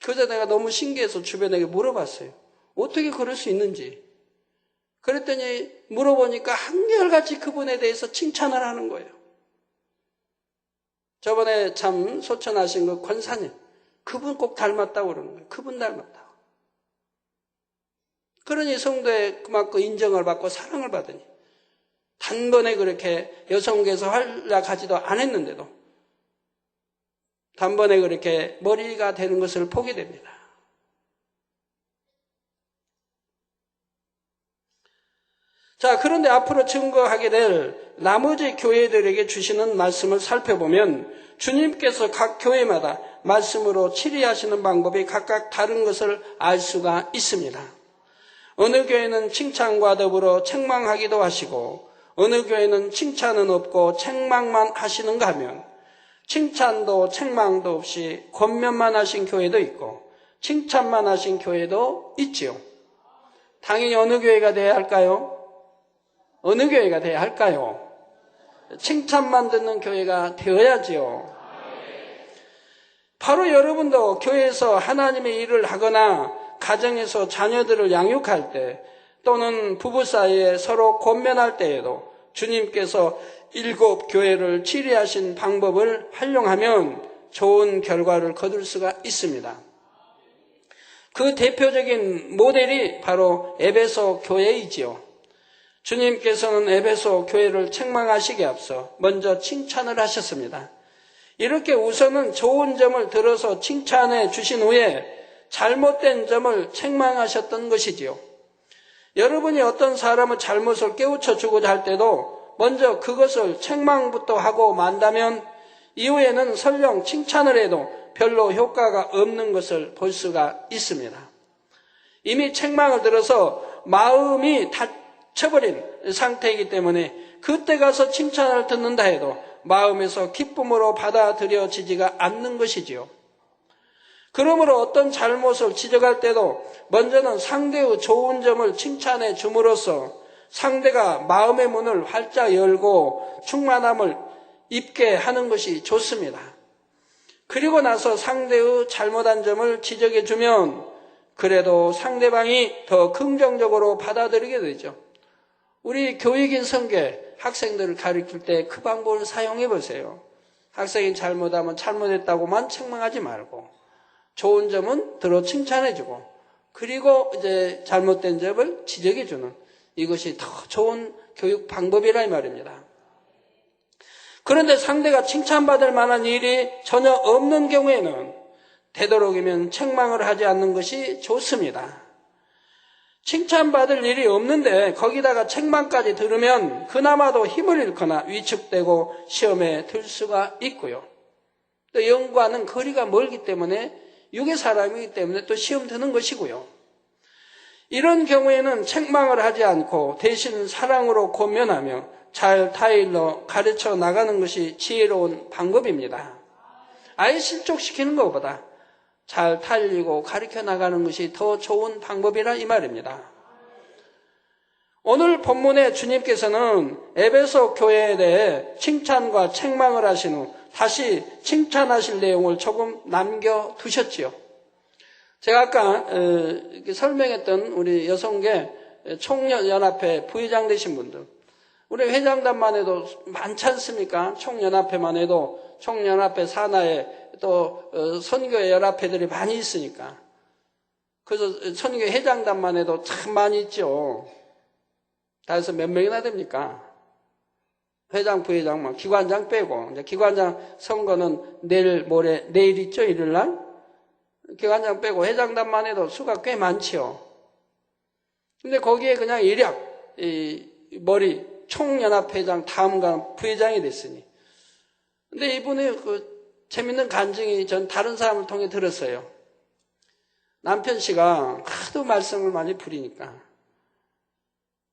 그래서 내가 너무 신기해서 주변에게 물어봤어요. 어떻게 그럴 수 있는지. 그랬더니 물어보니까 한결같이 그분에 대해서 칭찬을 하는 거예요. 저번에 참 소천하신 그 권사님, 그분 꼭 닮았다고 그러는 거예요. 그분 닮았다고. 그러니 성도에 그만큼 인정을 받고 사랑을 받으니 단번에 그렇게 여성계에서 활약하지도 않았는데도 단번에 그렇게 머리가 되는 것을 보게 됩니다. 자, 그런데 앞으로 증거하게 될 나머지 교회들에게 주시는 말씀을 살펴보면 주님께서 각 교회마다 말씀으로 치리하시는 방법이 각각 다른 것을 알 수가 있습니다. 어느 교회는 칭찬과 더불어 책망하기도 하시고 어느 교회는 칭찬은 없고 책망만 하시는가 하면 칭찬도 책망도 없이 권면만 하신 교회도 있고 칭찬만 하신 교회도 있지요. 당연히 어느 교회가 돼야 할까요? 어느 교회가 돼야 할까요? 칭찬만 듣는 교회가 되어야지요. 바로 여러분도 교회에서 하나님의 일을 하거나 가정에서 자녀들을 양육할 때 또는 부부 사이에 서로 권면할 때에도 주님께서 7 교회를 치리하신 방법을 활용하면 좋은 결과를 거둘 수가 있습니다. 그 대표적인 모델이 바로 에베소 교회이지요. 주님께서는 에베소 교회를 책망하시기에 앞서 먼저 칭찬을 하셨습니다. 이렇게 우선은 좋은 점을 들어서 칭찬해 주신 후에 잘못된 점을 책망하셨던 것이지요. 여러분이 어떤 사람의 잘못을 깨우쳐 주고자 할 때도 먼저 그것을 책망부터 하고 만다면 이후에는 설령 칭찬을 해도 별로 효과가 없는 것을 볼 수가 있습니다. 이미 책망을 들어서 마음이 다쳐버린 상태이기 때문에 그때 가서 칭찬을 듣는다 해도 마음에서 기쁨으로 받아들여지지가 않는 것이지요. 그러므로 어떤 잘못을 지적할 때도 먼저는 상대의 좋은 점을 칭찬해 줌으로써 상대가 마음의 문을 활짝 열고 충만함을 입게 하는 것이 좋습니다. 그리고 나서 상대의 잘못한 점을 지적해 주면 그래도 상대방이 더 긍정적으로 받아들이게 되죠. 우리 교육인 성계 학생들을 가르칠 때 그 방법을 사용해 보세요. 학생이 잘못하면 잘못했다고만 책망하지 말고 좋은 점은 들어 칭찬해주고 그리고 이제 잘못된 점을 지적해주는 이것이 더 좋은 교육 방법이라 이 말입니다. 그런데 상대가 칭찬받을 만한 일이 전혀 없는 경우에는 되도록이면 책망을 하지 않는 것이 좋습니다. 칭찬받을 일이 없는데 거기다가 책망까지 들으면 그나마도 힘을 잃거나 위축되고 시험에 들 수가 있고요. 또 영과는 거리가 멀기 때문에 육의 사람이기 때문에 또 시험 드는 것이고요. 이런 경우에는 책망을 하지 않고 대신 사랑으로 권면하며 잘 타일러 가르쳐 나가는 것이 지혜로운 방법입니다. 아예 실족시키는 것보다 잘 타일리고 가르쳐 나가는 것이 더 좋은 방법이라 이 말입니다. 오늘 본문에 주님께서는 에베소 교회에 대해 칭찬과 책망을 하신 후 다시 칭찬하실 내용을 조금 남겨두셨지요. 제가 아까 설명했던 우리 여성계 총연합회 부회장 되신 분들, 우리 회장단만 해도 많지 않습니까? 총연합회만 해도 총연합회 산하에 또 선교회 연합회들이 많이 있으니까. 그래서 선교회 회장단만 해도 참 많이 있죠. 다 해서 몇 명이나 됩니까? 회장, 부회장, 기관장 빼고, 이제 기관장 선거는 내일 있죠, 일요일 날? 기관장 빼고 회장단만 해도 수가 꽤 많지요. 근데 거기에 그냥 일약 머리 총연합회장 다음간 부회장이 됐으니. 근데 이분의 재밌는 간증이 전 다른 사람을 통해 들었어요. 남편 씨가 하도 말썽을 많이 부리니까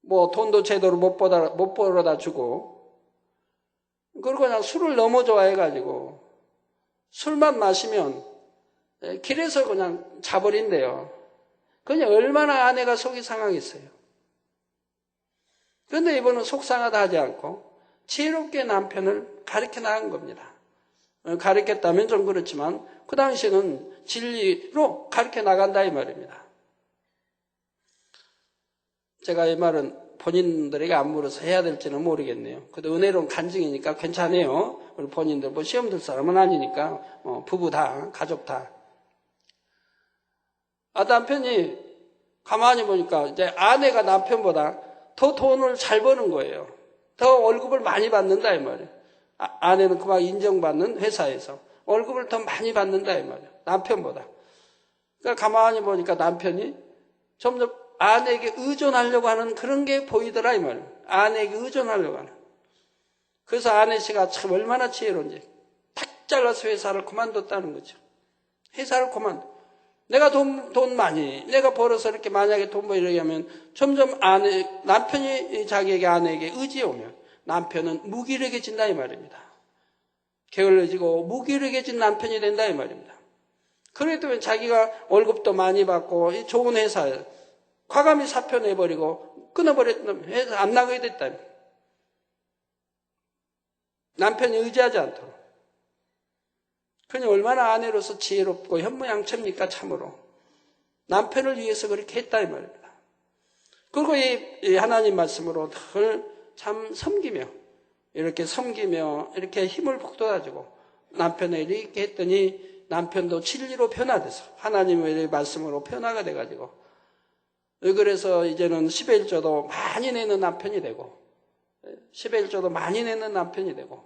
뭐 돈도 제대로 못 벌어다 주고, 그리고 그냥 술을 너무 좋아해가지고 술만 마시면 길에서 그냥 자버린대요. 그냥 얼마나 아내가 속이 상하겠어요. 그런데 이분은 속상하다 하지 않고 지혜롭게 남편을 가르쳐 나간 겁니다. 가르쳤다면 좀 그렇지만 그 당시에는 진리로 가르쳐 나간다 이 말입니다. 제가 이 말은 본인들에게 안 물어서 해야 될지는 모르겠네요. 그래도 은혜로운 간증이니까 괜찮아요. 우리 본인들 뭐 시험 들 사람은 아니니까 부부 다 가족 다. 남편이 가만히 보니까 이제 아내가 남편보다 더 돈을 잘 버는 거예요. 더 월급을 많이 받는다 이 말이에요. 아내는 그만 인정받는 회사에서 월급을 더 많이 받는다 이 말이에요. 남편보다. 그러니까 가만히 보니까 남편이 점점 아내에게 의존하려고 하는 그런 게 보이더라 이 말이에요. 아내에게 의존하려고 하는. 그래서 아내 씨가 참 얼마나 지혜로운지 탁 잘라서 회사를 그만뒀다는 거죠. 회사를 그만둬. 내가 돈 많이, 내가 벌어서 이렇게 만약에 돈 벌이려고 하면 점점 남편이 자기에게 아내에게 의지오면 남편은 무기력해진다 이 말입니다. 게을러지고 무기력해진 남편이 된다 이 말입니다. 그래도 자기가 월급도 많이 받고 좋은 회사에 과감히 사표 내버리고 끊어버렸다면 회사 안 나가게 됐다. 남편이 의지하지 않도록. 그냥 얼마나 아내로서 지혜롭고 현모양처입니까 참으로. 남편을 위해서 그렇게 했다 이 말입니다. 그리고 이 하나님 말씀으로 늘 참 섬기며 이렇게 힘을 북돋아주고 남편을 이렇게 했더니 남편도 진리로 변화돼서 하나님의 말씀으로 변화가 돼가지고, 그래서 이제는 11조도 많이 내는 남편이 되고, 11조도 많이 내는 남편이 되고,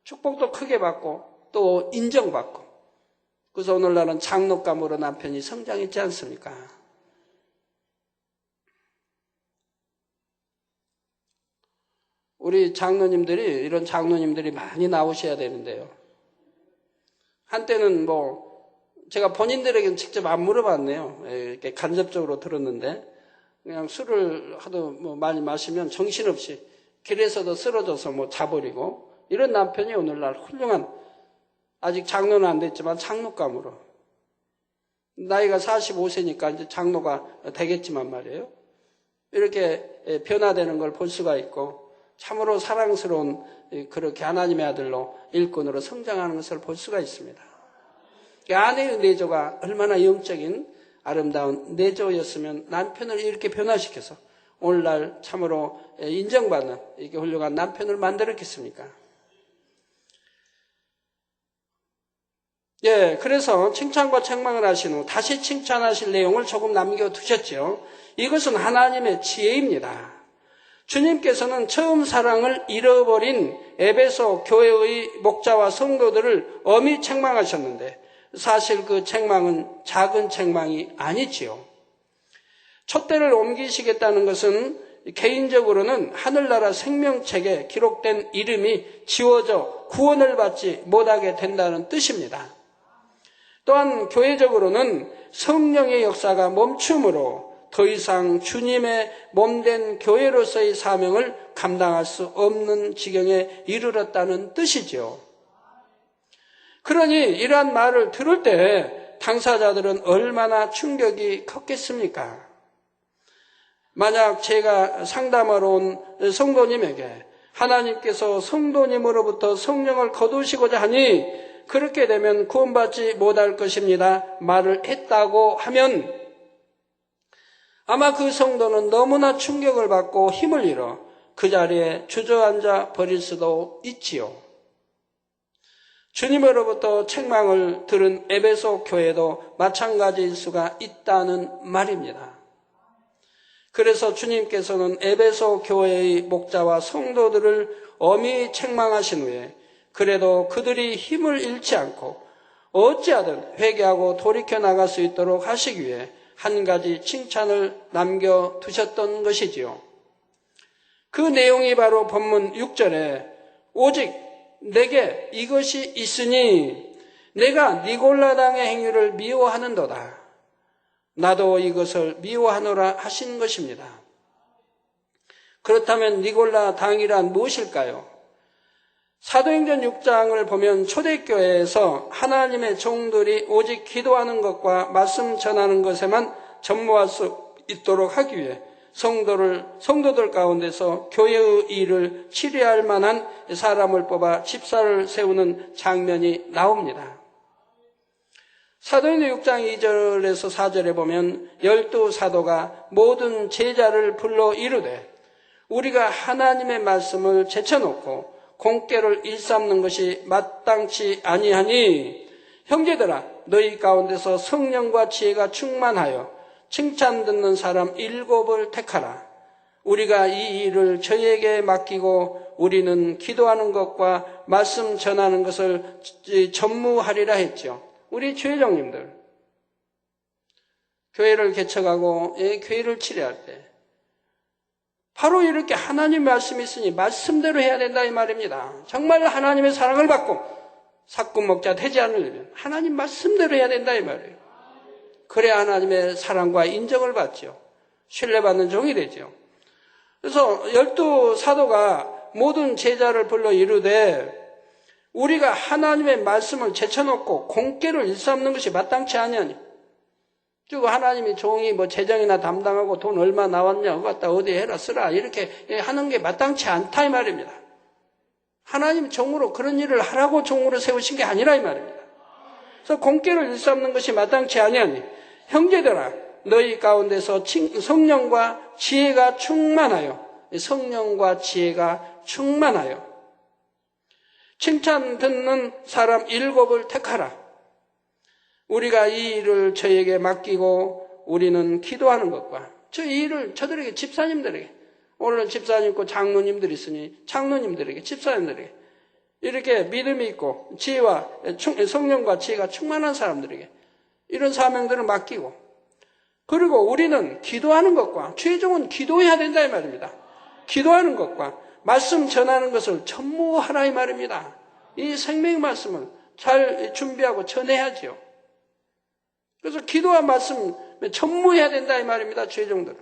축복도 크게 받고 또 인정받고, 그래서 오늘날은 장로감으로 남편이 성장했지 않습니까? 우리 이런 장로님들이 많이 나오셔야 되는데요. 한때는 제가 본인들에게는 직접 안 물어봤네요. 이렇게 간접적으로 들었는데, 그냥 술을 하도 많이 마시면 정신없이 길에서도 쓰러져서 자버리고, 이런 남편이 오늘날 훌륭한, 아직 장로는 안 됐지만 장로감으로. 나이가 45세니까 이제 장로가 되겠지만 말이에요. 이렇게 변화되는 걸 볼 수가 있고, 참으로 사랑스러운 그렇게 하나님의 아들로 일꾼으로 성장하는 것을 볼 수가 있습니다. 아내의 내조가 얼마나 영적인 아름다운 내조였으면 남편을 이렇게 변화시켜서 오늘날 참으로 인정받는 이렇게 훌륭한 남편을 만들었겠습니까? 그래서 칭찬과 책망을 하신 후 다시 칭찬하실 내용을 조금 남겨두셨죠. 이것은 하나님의 지혜입니다. 주님께서는 처음 사랑을 잃어버린 에베소 교회의 목자와 성도들을 엄히 책망하셨는데, 사실 그 책망은 작은 책망이 아니지요. 촛대를 옮기시겠다는 것은 개인적으로는 하늘나라 생명책에 기록된 이름이 지워져 구원을 받지 못하게 된다는 뜻입니다. 또한 교회적으로는 성령의 역사가 멈춤으로 더 이상 주님의 몸된 교회로서의 사명을 감당할 수 없는 지경에 이르렀다는 뜻이죠. 그러니 이러한 말을 들을 때 당사자들은 얼마나 충격이 컸겠습니까? 만약 제가 상담하러 온 성도님에게 하나님께서 성도님으로부터 성령을 거두시고자 하니 그렇게 되면 구원받지 못할 것입니다 말을 했다고 하면, 아마 그 성도는 너무나 충격을 받고 힘을 잃어 그 자리에 주저앉아 버릴 수도 있지요. 주님으로부터 책망을 들은 에베소 교회도 마찬가지일 수가 있다는 말입니다. 그래서 주님께서는 에베소 교회의 목자와 성도들을 엄히 책망하신 후에 그래도 그들이 힘을 잃지 않고 어찌하든 회개하고 돌이켜 나갈 수 있도록 하시기 위해 한 가지 칭찬을 남겨두셨던 것이지요. 그 내용이 바로 본문 6절에 오직 내게 이것이 있으니 내가 니골라당의 행위를 미워하는도다. 나도 이것을 미워하노라 하신 것입니다. 그렇다면 니골라당이란 무엇일까요? 사도행전 6장을 보면 초대교회에서 하나님의 종들이 오직 기도하는 것과 말씀 전하는 것에만 전무할 수 있도록 하기 위해 성도들 가운데서 교회의 일을 치료할 만한 사람을 뽑아 집사를 세우는 장면이 나옵니다. 사도행전 6장 2절에서 4절에 보면 12사도가 모든 제자를 불러 이르되 우리가 하나님의 말씀을 제쳐놓고 공ቄ를 일삼는 것이 마땅치 아니하니 형제들아 너희 가운데서 성령과 지혜가 충만하여 칭찬 듣는 사람 7을 택하라. 우리가 이 일을 저희에게 맡기고 우리는 기도하는 것과 말씀 전하는 것을 전무하리라 했죠. 우리 주회장님들 교회를 개척하고 교회를 치료할 때 바로 이렇게 하나님 말씀이 있으니 말씀대로 해야 된다 이 말입니다. 정말 하나님의 사랑을 받고 사꾼 목자 되지 않으려면 하나님 말씀대로 해야 된다 이 말이에요. 그래야 하나님의 사랑과 인정을 받죠. 신뢰받는 종이 되죠. 그래서 12사도가 모든 제자를 불러 이르되 우리가 하나님의 말씀을 제쳐놓고 공ቄ를 일삼는 것이 마땅치 아니하니 쭉 하나님이 종이 뭐 재정이나 담당하고 돈 얼마 나왔냐 그거 갖다 어디 해라 쓰라 이렇게 하는 게 마땅치 않다 이 말입니다. 하나님 종으로 그런 일을 하라고 종으로 세우신 게 아니라 이 말입니다. 그래서 공ቄ를 일삼는 것이 마땅치 아니하니 형제들아 너희 가운데서 성령과 지혜가 충만하여 성령과 지혜가 충만하여 칭찬 듣는 사람 7을 택하라. 우리가 이 일을 저에게 맡기고 우리는 기도하는 것과 이 일을 저들에게 집사님들에게 오늘은 집사님 있고 장로님들이 있으니 장로님들에게 집사님들에게 이렇게 믿음이 있고 지혜와 성령과 지혜가 충만한 사람들에게 이런 사명들을 맡기고 그리고 우리는 기도하는 것과 최종은 기도해야 된다 이 말입니다. 기도하는 것과 말씀 전하는 것을 전무하라 이 말입니다. 이 생명의 말씀을 잘 준비하고 전해야지요. 그래서 기도와 말씀 전무해야 된다 이 말입니다. 최종들은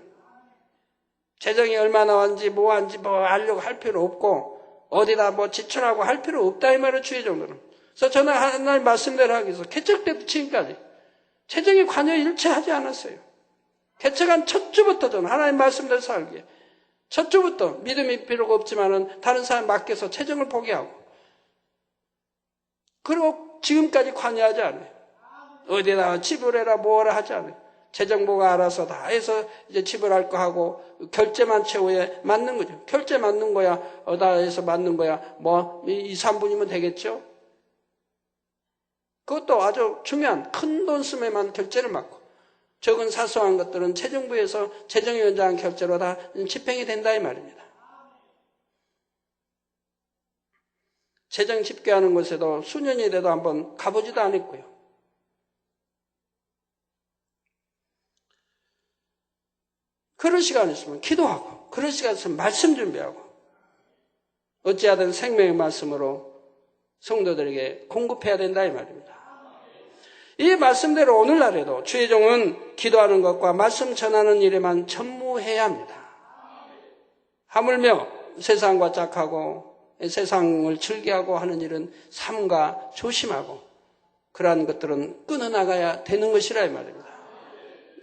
재정이 얼마 나왔는지 뭐 한지 뭐 알려고 할 필요 없고 어디다 뭐 지출하고 할 필요 없다 이 말이에요. 최종들은. 그래서 저는 하나님 말씀대로 하기 위해서 개척 때부터 지금까지 재정에 관여 일체하지 않았어요. 개척한 첫 주부터 저는 하나님 말씀대로 살기에 첫 주부터 믿음이 필요가 없지만은 다른 사람 맡겨서 재정을 포기하고 그리고 지금까지 관여하지 않아요. 어디다가 지불해라 뭐라 하지 않아요. 재정부가 알아서 다 해서 이제 지불할 거 하고 결제만 최후에 맞는 거죠. 결제 맞는 거야 어디다 해서 맞는 거야 뭐 2, 3분이면 되겠죠. 그것도 아주 중요한 큰 돈 쓰면만 결제를 맡고 적은 사소한 것들은 재정부에서 재정위원장 결제로 다 집행이 된다 이 말입니다. 재정 집계하는 곳에도 수년이 돼도 한번 가보지도 않았고요. 그런 시간이 있으면 기도하고 그런 시간이 있으면 말씀 준비하고 어찌하든 생명의 말씀으로 성도들에게 공급해야 된다 이 말입니다. 이 말씀대로 오늘날에도 주의 종은 기도하는 것과 말씀 전하는 일에만 전무해야 합니다. 하물며 세상과 짝하고 세상을 즐겨하고 하는 일은 삼가 조심하고 그러한 것들은 끊어나가야 되는 것이라 이 말입니다.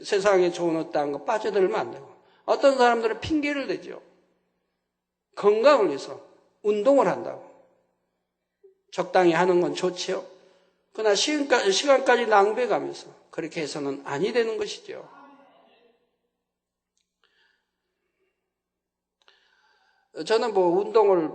세상에 좋은 어떠한 거 빠져들면 안 되고 어떤 사람들은 핑계를 대죠. 건강을 위해서 운동을 한다고. 적당히 하는 건 좋지요. 그러나 시간까지 낭비해가면서 그렇게 해서는 아니 되는 것이죠. 저는 운동을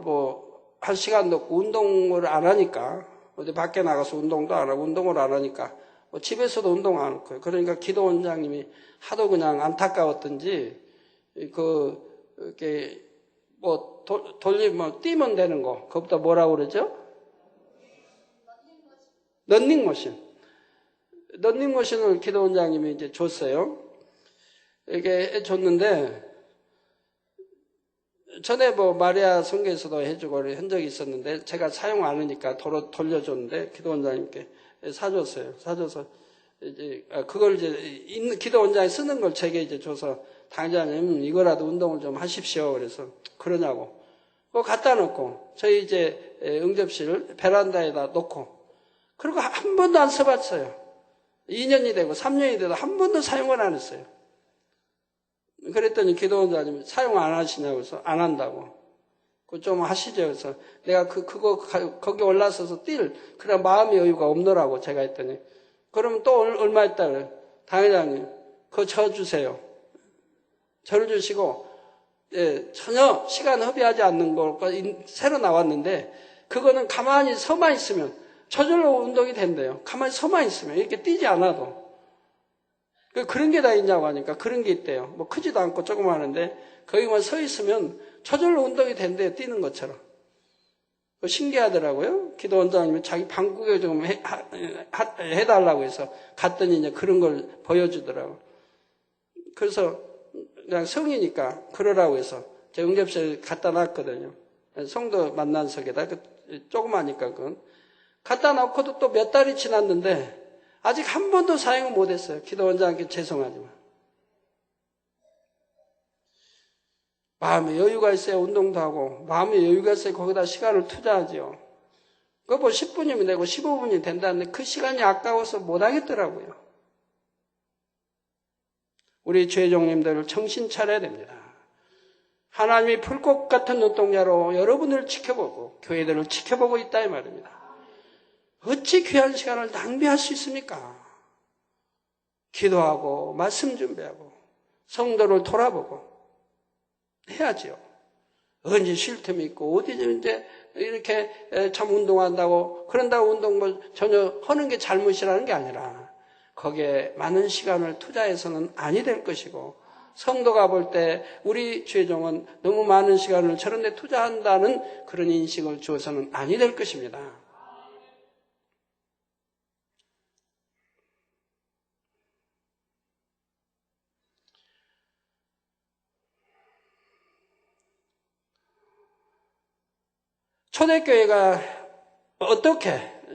할 시간도 없고 운동을 안 하니까 어디 밖에 나가서 운동도 안 하고 운동을 안 하니까 집에서도 운동 안 할 거예요. 그러니까 기도원장님이 하도 그냥 안타까웠던지 이렇게 뛰면 되는 거 그것보다 뭐라고 그러죠? 런닝머신. 런닝머신을 기도원장님이 이제 줬어요. 이게 줬는데, 전에 뭐 마리아 성교에서도 해주고 한 적이 있었는데, 제가 사용 안 하니까 돌려줬는데, 기도원장님께 사줬어요. 사줘서, 이제, 그걸 이제, 기도원장이 쓰는 걸 제게 이제 줘서, 당장님, 이거라도 운동을 좀 하십시오. 그래서, 그러냐고. 그거 갖다 놓고, 저희 이제 응접실 베란다에다 놓고, 그리고 한 번도 안 써봤어요. 2년이 되고 3년이 돼도 한 번도 사용을 안 했어요. 그랬더니 기도원장님이 사용 안 하시냐고 해서 안 한다고. 그거 좀 하시죠. 그래서 내가 그거 거기 올라서서 그런 마음의 여유가 없노라고 제가 했더니, 그러면 또 얼마 있다 그래요. 당회장님, 그거 저 주세요. 저를 주시고, 예, 전혀 시간 허비하지 않는 거 새로 나왔는데, 그거는 가만히 서만 있으면 저절로 운동이 된대요. 가만히 서만 있으면 이렇게 뛰지 않아도. 그런 게 다 있냐고 하니까 그런 게 있대요. 뭐 크지도 않고 조그마한데 거기만 서 있으면 저절로 운동이 된대요. 뛰는 것처럼. 신기하더라고요. 기도원장님이 자기 방구에 좀 해달라고 해서 갔더니 이제 그런 걸 보여주더라고요. 그래서 그냥 성이니까 그러라고 해서 제 응접실에 갖다 놨거든요. 성도 만난석에다. 조그마니까 그건. 갖다 놓고도 또 몇 달이 지났는데 아직 한 번도 사용을 못했어요. 기도원장님께 죄송하지만. 마음에 여유가 있어야 운동도 하고, 마음에 여유가 있어야 거기다 시간을 투자하죠. 그거 뭐 10분이면 되고 15분이 된다는데 그 시간이 아까워서 못하겠더라고요. 우리 죄종님들을 정신 차려야 됩니다. 하나님이 불꽃 같은 눈동자로 여러분을 지켜보고 교회들을 지켜보고 있다 이 말입니다. 어찌 귀한 시간을 낭비할 수 있습니까? 기도하고 말씀 준비하고 성도를 돌아보고 해야죠. 언제 쉴 틈이 있고 어디 이제 이렇게 참 운동한다고 그런다고 운동을 전혀 하는 게 잘못이라는 게 아니라 거기에 많은 시간을 투자해서는 아니 될 것이고, 성도가 볼 때 우리 죄종은 너무 많은 시간을 저런 데 투자한다는 그런 인식을 주어서는 아니 될 것입니다.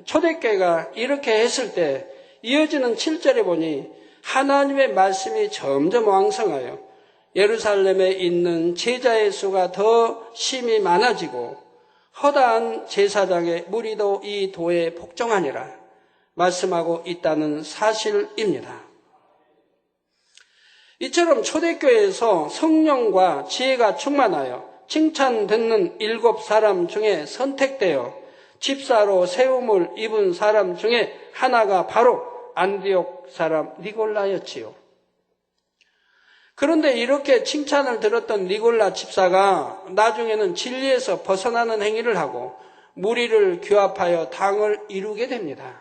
초대교회가 이렇게 했을 때 이어지는 7절에 보니 하나님의 말씀이 점점 왕성하여 예루살렘에 있는 제자의 수가 더 심히 많아지고 허다한 제사장의 무리도 이 도에 복종하니라 말씀하고 있다는 사실입니다. 이처럼 초대교회에서 성령과 지혜가 충만하여 칭찬 듣는 7사람 중에 선택되어 집사로 세움을 입은 사람 중에 하나가 바로 안디옥 사람 니골라였지요. 그런데 이렇게 칭찬을 들었던 니골라 집사가 나중에는 진리에서 벗어나는 행위를 하고 무리를 규합하여 당을 이루게 됩니다.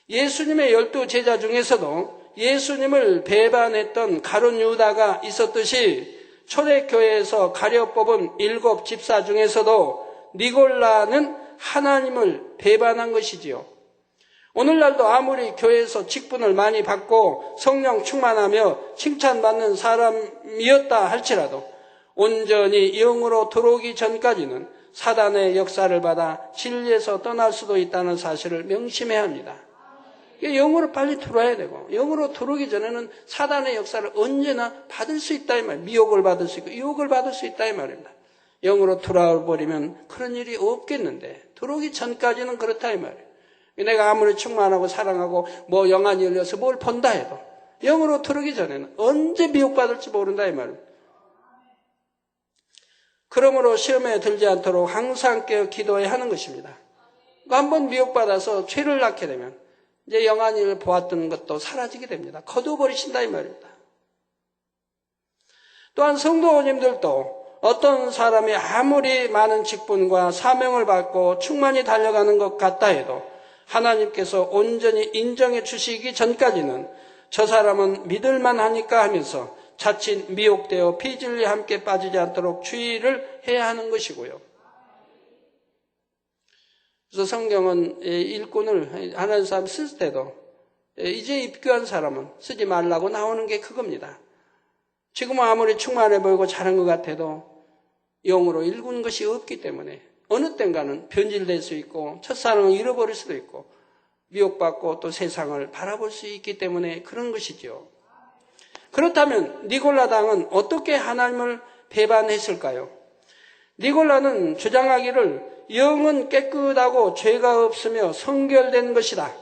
예수님의 12제자 중에서도 예수님을 배반했던 가룟 유다가 있었듯이 초대교회에서 가려 뽑은 7 집사 중에서도 니골라는 하나님을 배반한 것이지요. 오늘날도 아무리 교회에서 직분을 많이 받고 성령 충만하며 칭찬받는 사람이었다 할지라도 온전히 영으로 들어오기 전까지는 사단의 역사를 받아 진리에서 떠날 수도 있다는 사실을 명심해야 합니다. 영으로 빨리 들어와야 되고, 영으로 들어오기 전에는 사단의 역사를 언제나 받을 수 있다 이 말이에요. 미혹을 받을 수 있고 유혹을 받을 수 있다 이 말입니다. 영으로 들어와 버리면 그런 일이 없겠는데 들어오기 전까지는 그렇다 이 말이에요. 내가 아무리 충만하고 사랑하고 뭐 영안이 열려서 뭘 본다 해도 영으로 들어오기 전에는 언제 미혹받을지 모른다 이 말입니다. 그러므로 시험에 들지 않도록 항상 깨어 기도해야 하는 것입니다. 한번 미혹받아서 죄를 낳게 되면 이제 영안을 보았던 것도 사라지게 됩니다. 거두어버리신다 이 말입니다. 또한 성도님들도 어떤 사람이 아무리 많은 직분과 사명을 받고 충만히 달려가는 것 같다 해도 하나님께서 온전히 인정해 주시기 전까지는 저 사람은 믿을만 하니까 하면서 자칫 미혹되어 비진리에 함께 빠지지 않도록 주의를 해야 하는 것이고요. 그래서 성경은 일꾼을 하나님 사람 쓸 때도 이제 입교한 사람은 쓰지 말라고 나오는 게 그겁니다. 지금은 아무리 충만해 보이고 잘한 것 같아도 영으로 읽은 것이 없기 때문에 어느 땐가는 변질될 수 있고 첫사랑을 잃어버릴 수도 있고 미혹받고 또 세상을 바라볼 수 있기 때문에 그런 것이죠. 그렇다면 니골라당은 어떻게 하나님을 배반했을까요? 니골라는 주장하기를 영은 깨끗하고 죄가 없으며 성결된 것이다.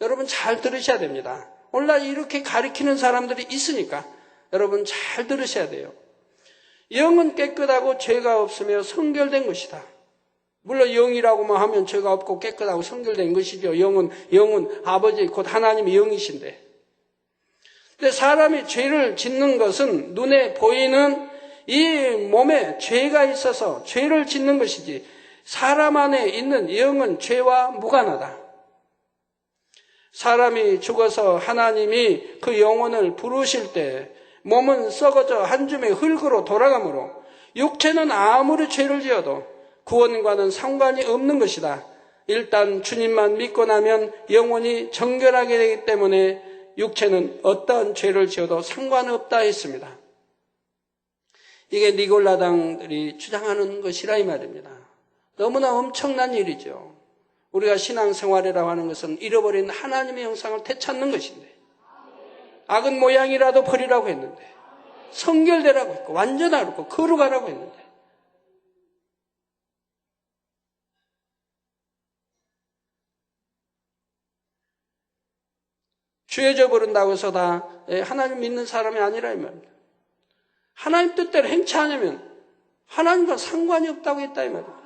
여러분 잘 들으셔야 됩니다. 오늘날 이렇게 가리키는 사람들이 있으니까 여러분 잘 들으셔야 돼요. 영은 깨끗하고 죄가 없으며 성결된 것이다. 물론 영이라고만 하면 죄가 없고 깨끗하고 성결된 것이죠. 영은 아버지 곧 하나님의 영이신데. 근데 사람이 죄를 짓는 것은 눈에 보이는 이 몸에 죄가 있어서 죄를 짓는 것이지 사람 안에 있는 영은 죄와 무관하다. 사람이 죽어서 하나님이 그 영혼을 부르실 때 몸은 썩어져 한 줌의 흙으로 돌아가므로 육체는 아무리 죄를 지어도 구원과는 상관이 없는 것이다. 일단 주님만 믿고 나면 영혼이 정결하게 되기 때문에 육체는 어떠한 죄를 지어도 상관없다 했습니다. 이게 니골라당들이 주장하는 것이라 이 말입니다. 너무나 엄청난 일이죠. 우리가 신앙생활이라고 하는 것은 잃어버린 하나님의 형상을 되찾는 것인데 악은 모양이라도 버리라고 했는데 성결되라고 했고 완전하라고 했고 거룩하라고 했는데 죄져 버린다고 해서 다 하나님 믿는 사람이 아니라 이 말입니다. 하나님 뜻대로 행치 않으면 하나님과 상관이 없다고 했다 이 말입니다.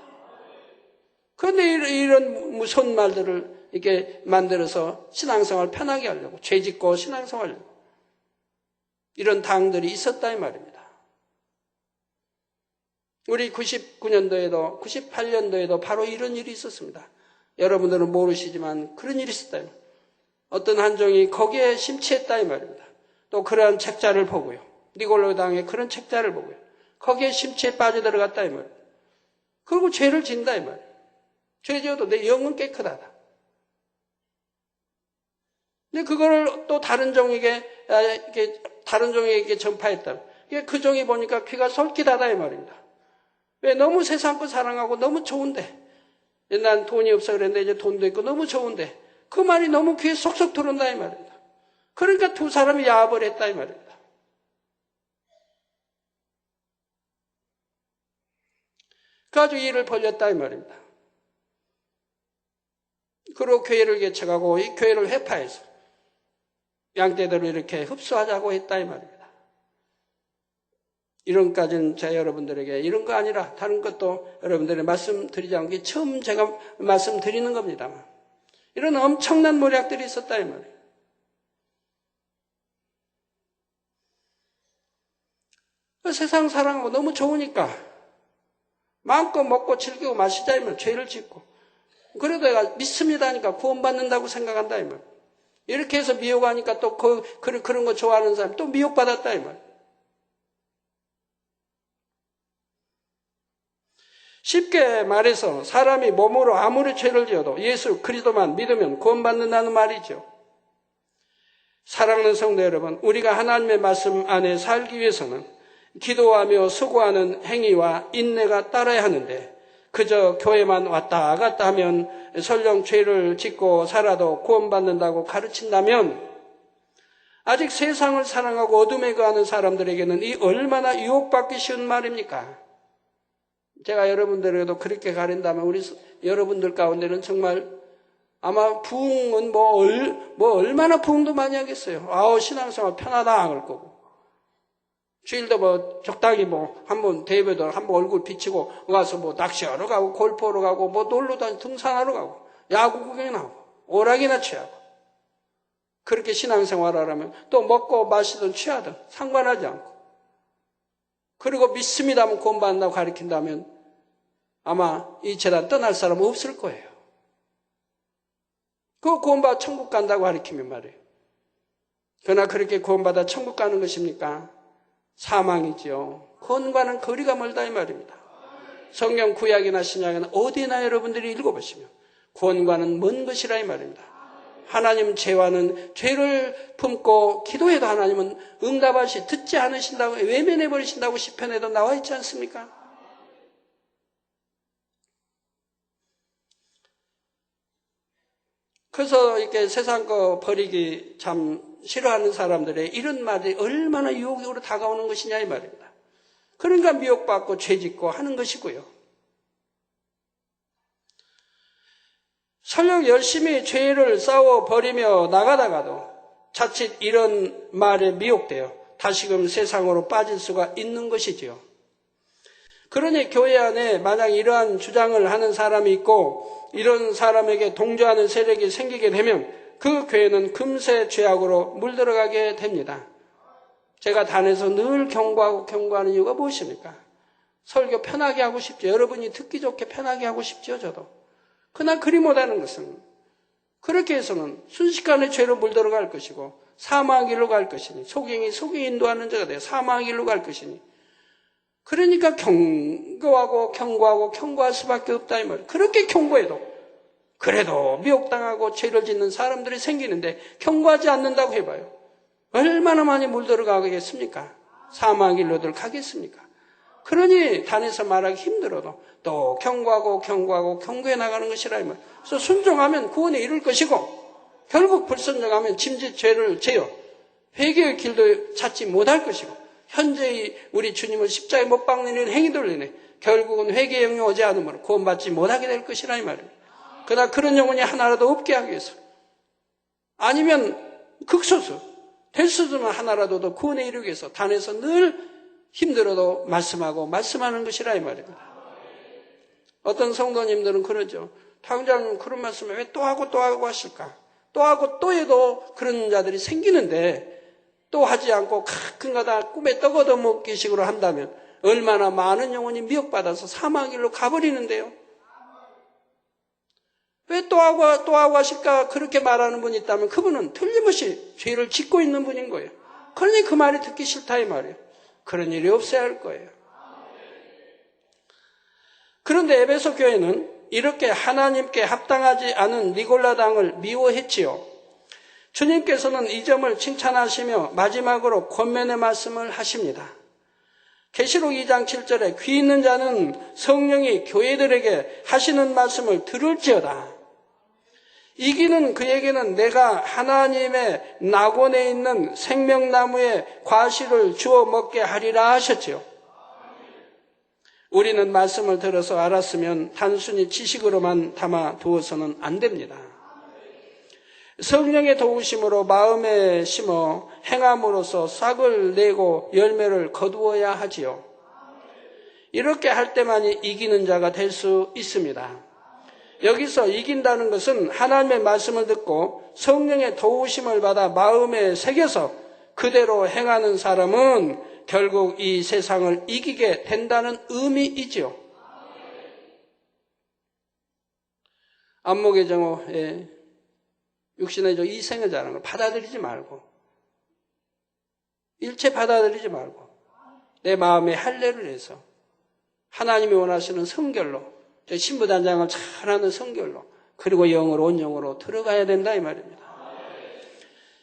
그런데 이런 무서운 말들을 이렇게 만들어서 신앙생활 편하게 하려고 죄짓고 신앙생활 하려고 이런 당들이 있었다 이 말입니다. 우리 99년도에도 98년도에도 바로 이런 일이 있었습니다. 여러분들은 모르시지만 그런 일이 있었다 이 말입니다. 어떤 한종이 거기에 심취했다 이 말입니다. 또 그러한 책자를 보고요. 니골라당의 그런 책자를 보고요. 거기에 심취에 빠져들어갔다 이 말입니다. 그리고 죄를 진다 이 말이에요. 죄 지어도 내 영은 깨끗하다. 근데 그거를 또 다른 종에게 전파했다. 그 종이 보니까 귀가 솔깃하다 이 말입니다. 왜? 너무 세상 거 사랑하고 너무 좋은데. 난 돈이 없어 그랬는데 이제 돈도 있고 너무 좋은데. 그 말이 너무 귀에 속속 들어온다 이 말입니다. 그러니까 두 사람이 야합을 했다 이 말입니다. 그래가지고 일을 벌였다 이 말입니다. 그리고 교회를 개척하고 이 교회를 회파해서 양떼들을 이렇게 흡수하자고 했다 이 말입니다. 이런까지는 제가 여러분들에게 이런 거 아니라 다른 것도 여러분들에게 말씀드리자는 게 처음 제가 말씀드리는 겁니다만 이런 엄청난 모략들이 있었다 이 말이에요. 세상 사랑하고 너무 좋으니까 마음껏 먹고 즐기고 마시자 이 말, 죄를 짓고 그래도 내가 믿습니다 하니까 구원받는다고 생각한다 이 말. 이렇게 해서 미혹하니까 또 그런 거 좋아하는 사람 또 미혹받았다 이 말. 쉽게 말해서 사람이 몸으로 아무리 죄를 지어도 예수 그리스도만 믿으면 구원받는다는 말이죠. 사랑하는 성도 여러분, 우리가 하나님의 말씀 안에 살기 위해서는 기도하며 수고하는 행위와 인내가 따라야 하는데 그저 교회만 왔다 갔다 하면 설령 죄를 짓고 살아도 구원받는다고 가르친다면 아직 세상을 사랑하고 어둠에 거하는 사람들에게는 이 얼마나 유혹받기 쉬운 말입니까? 제가 여러분들에게도 그렇게 가른다면 우리 여러분들 가운데는 정말 아마 부흥은 얼마나 부흥도 많이 하겠어요. 신앙생활 편하다 그럴 거고. 주일도 적당히 한번 대회도 한번 얼굴 비치고 가서 낚시하러 가고 골프하러 가고 놀러 다니고 등산하러 가고 야구 구경하고 오락이나 취하고 그렇게 신앙생활을 하면 또 먹고 마시든 취하든 상관하지 않고 그리고 믿습니다 하면 구원받는다고 가르친다면 아마 이 재단 떠날 사람은 없을 거예요. 그거 구원받아 천국 간다고 가르치면 말이에요. 그러나 그렇게 구원받아 천국 가는 것입니까? 사망이죠. 구원과는 거리가 멀다 이 말입니다. 성경 구약이나 신약이나 어디나 여러분들이 읽어보시면 구원과는 먼 것이라 이 말입니다. 하나님 죄와는 죄를 품고 기도해도 하나님은 응답하시 듣지 않으신다고 외면해 버리신다고 시편에도 나와 있지 않습니까? 그래서 이렇게 세상 거 버리기 참 싫어하는 사람들의 이런 말이 얼마나 유혹으로 다가오는 것이냐 이 말입니다. 그러니까 미혹받고 죄짓고 하는 것이고요. 설령 열심히 죄를 싸워 버리며 나가다가도 자칫 이런 말에 미혹되어 다시금 세상으로 빠질 수가 있는 것이지요. 그러니 교회 안에 만약 이러한 주장을 하는 사람이 있고 이런 사람에게 동조하는 세력이 생기게 되면 그 교회는 금세 죄악으로 물들어가게 됩니다. 제가 단에서 늘 경고하는 이유가 무엇입니까? 설교 편하게 하고 싶죠. 여러분이 듣기 좋게 편하게 하고 싶죠, 저도. 그러나 그리 못하는 것은 그렇게 해서는 순식간에 죄로 물들어갈 것이고 사망의 길로 갈 것이니 속이 인도하는 자가 되어 사망의 길로 갈 것이니 그러니까 경고할 수밖에 없다 이 말이에요. 그렇게 경고해도 그래도 미혹당하고 죄를 짓는 사람들이 생기는데 경고하지 않는다고 해봐요. 얼마나 많이 물들어가겠습니까? 사망의 길로들 가겠습니까? 그러니 단에서 말하기 힘들어도 또 경고해 나가는 것이라 이 말이에요. 그래서 순종하면 구원에 이룰 것이고 결국 불순종하면 짐짓 죄를 지어 회개의 길도 찾지 못할 것이고 현재의 우리 주님을 십자가에 못 박는 행위들로 인해 결국은 회개의 영이 오지 않으므로 구원받지 못하게 될 것이라 이 말입니다. 그러나 그런 영혼이 하나라도 없게 하기 위해서 아니면 극소수 될 수는 하나라도 더 구원에 이르기 위해서 단에서 늘 힘들어도 말씀하는 것이라 이 말입니다. 어떤 성도님들은 그러죠. 당장 그런 말씀을 왜 또 하고 하실까? 또 하고 또 해도 그런 자들이 생기는데 또 하지 않고 가끔가다 꿈에 떡 얻어먹기 식으로 한다면 얼마나 많은 영혼이 미혹받아서 사망의 길로 가버리는데요. 왜 또 하고 하실까? 그렇게 말하는 분이 있다면 그분은 틀림없이 죄를 짓고 있는 분인 거예요. 그러니 그 말이 듣기 싫다 이 말이에요. 그런 일이 없어야 할 거예요. 그런데 에베소 교회는 이렇게 하나님께 합당하지 않은 니골라당을 미워했지요. 주님께서는 이 점을 칭찬하시며 마지막으로 권면의 말씀을 하십니다. 계시록 2장 7절에 귀 있는 자는 성령이 교회들에게 하시는 말씀을 들을지어다. 이기는 그에게는 내가 하나님의 낙원에 있는 생명나무의 과실을 주어 먹게 하리라 하셨지요. 우리는 말씀을 들어서 알았으면 단순히 지식으로만 담아 두어서는 안 됩니다. 성령의 도우심으로 마음에 심어 행함으로써 싹을 내고 열매를 거두어야 하지요. 이렇게 할 때만이 이기는 자가 될 수 있습니다. 여기서 이긴다는 것은 하나님의 말씀을 듣고 성령의 도우심을 받아 마음에 새겨서 그대로 행하는 사람은 결국 이 세상을 이기게 된다는 의미이지요. 안목의 정오, 육신의 이생을 자라는 걸 받아들이지 말고 일체 받아들이지 말고 내 마음에 할례를 해서 하나님이 원하시는 성결로 신부단장을 잘하는 성결로 그리고 영으로 온 영으로 들어가야 된다 이 말입니다.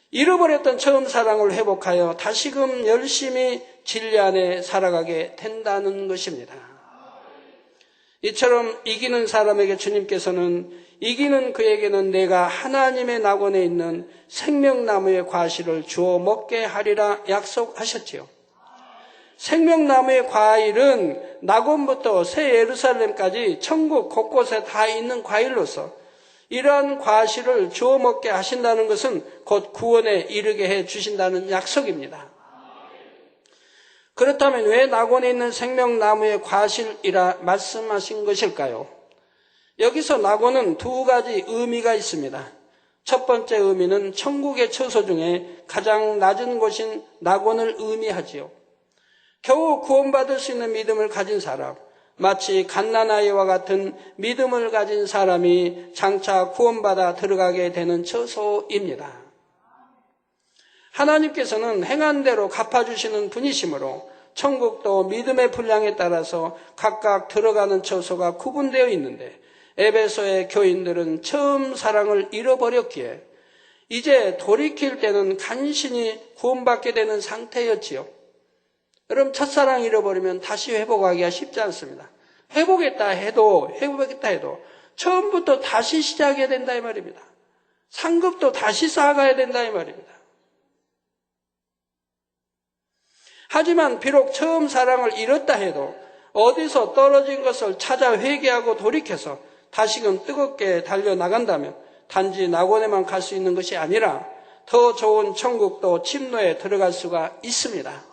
잃어버렸던 처음 사랑을 회복하여 다시금 열심히 진리 안에 살아가게 된다는 것입니다. 이처럼 이기는 사람에게 주님께서는 이기는 그에게는 내가 하나님의 낙원에 있는 생명나무의 과실을 주어 먹게 하리라 약속하셨지요. 생명나무의 과일은 낙원부터 새 예루살렘까지 천국 곳곳에 다 있는 과일로서 이러한 과실을 주어 먹게 하신다는 것은 곧 구원에 이르게 해 주신다는 약속입니다. 그렇다면 왜 낙원에 있는 생명나무의 과실이라 말씀하신 것일까요? 여기서 낙원은 두 가지 의미가 있습니다. 첫 번째 의미는 천국의 처소 중에 가장 낮은 곳인 낙원을 의미하지요. 겨우 구원받을 수 있는 믿음을 가진 사람, 마치 갓난아이와 같은 믿음을 가진 사람이 장차 구원받아 들어가게 되는 처소입니다. 하나님께서는 행한 대로 갚아주시는 분이시므로 천국도 믿음의 분량에 따라서 각각 들어가는 처소가 구분되어 있는데 에베소의 교인들은 처음 사랑을 잃어버렸기에 이제 돌이킬 때는 간신히 구원받게 되는 상태였지요. 여러분, 첫사랑 잃어버리면 다시 회복하기가 쉽지 않습니다. 회복했다 해도 처음부터 다시 시작해야 된다 이 말입니다. 상급도 다시 쌓아가야 된다 이 말입니다. 하지만 비록 처음 사랑을 잃었다 해도 어디서 떨어진 것을 찾아 회개하고 돌이켜서 다시금 뜨겁게 달려나간다면 단지 낙원에만 갈 수 있는 것이 아니라 더 좋은 천국도 침노에 들어갈 수가 있습니다.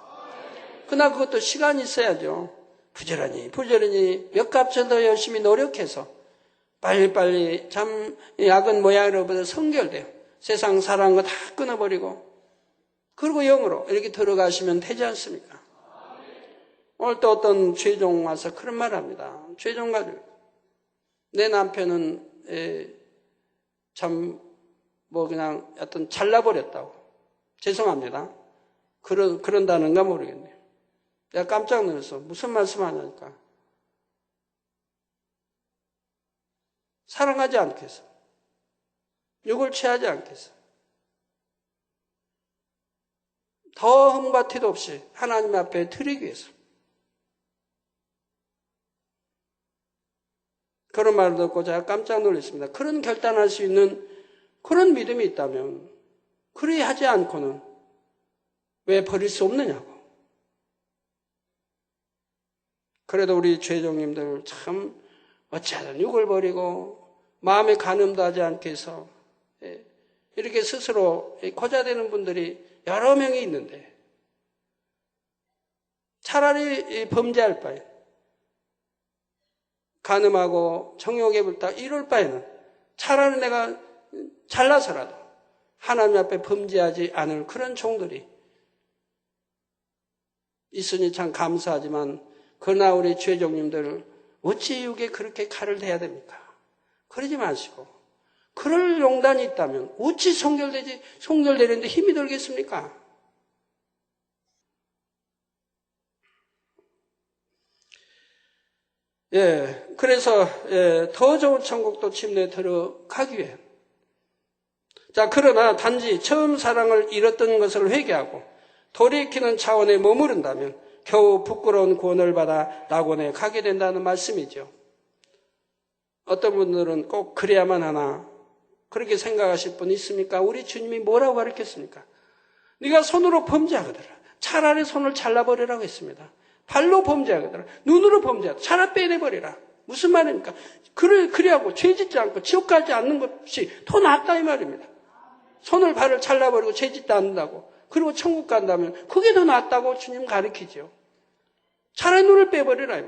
그러나 그것도 시간이 있어야죠. 부지런히 몇 값을 더 열심히 노력해서 빨리빨리 참 야근 모양으로부터 성결돼요. 세상 사랑한 거 다 끊어버리고 그리고 영으로 이렇게 들어가시면 되지 않습니까? 오늘 또 어떤 최종 와서 그런 말 합니다. 최종 가족. 내 남편은 참 그냥 하여튼 잘라버렸다고. 죄송합니다. 그런다는가 모르겠네요. 내가 깜짝 놀라서 무슨 말씀 하냐니까. 사랑하지 않겠어. 욕을 취하지 않겠어. 더 흠과 티도 없이 하나님 앞에 드리기 위해서. 그런 말을 듣고 제가 깜짝 놀랐습니다. 그런 결단할 수 있는 그런 믿음이 있다면 그리 하지 않고는 왜 버릴 수 없느냐고. 그래도 우리 죄종님들 참 어찌하든 욕을 버리고 마음에 간음도 하지 않게 해서 이렇게 스스로 고자되는 분들이 여러 명이 있는데 차라리 범죄할 바에 간음하고 정욕에 불타 이럴 바에는 차라리 내가 잘나서라도 하나님 앞에 범죄하지 않을 그런 종들이 있으니 참 감사하지만 그러나 우리 죄종님들 어찌 육에 그렇게 칼을 대야 됩니까? 그러지 마시고 그럴 용단이 있다면 어찌 송결되는데 힘이 들겠습니까? 그래서 더 좋은 천국도 침례에 들어가기 위해 그러나 단지 처음 사랑을 잃었던 것을 회개하고 돌이키는 차원에 머무른다면 겨우 부끄러운 구원을 받아 낙원에 가게 된다는 말씀이죠. 어떤 분들은 꼭 그래야만 하나 그렇게 생각하실 분 있습니까? 우리 주님이 뭐라고 가르쳤습니까? 네가 손으로 범죄하거든 차라리 손을 잘라버리라고 했습니다. 발로 범죄하거든 눈으로 범죄하거든 차라리 빼내버리라. 무슨 말입니까? 그래하고 죄짓지 않고 지옥 가지 않는 것이 더 낫다 이 말입니다. 손을 발을 잘라버리고 죄짓지 않는다고 그리고 천국 간다면 그게 더 낫다고 주님 가르치죠. 차라리 눈을 빼버리라.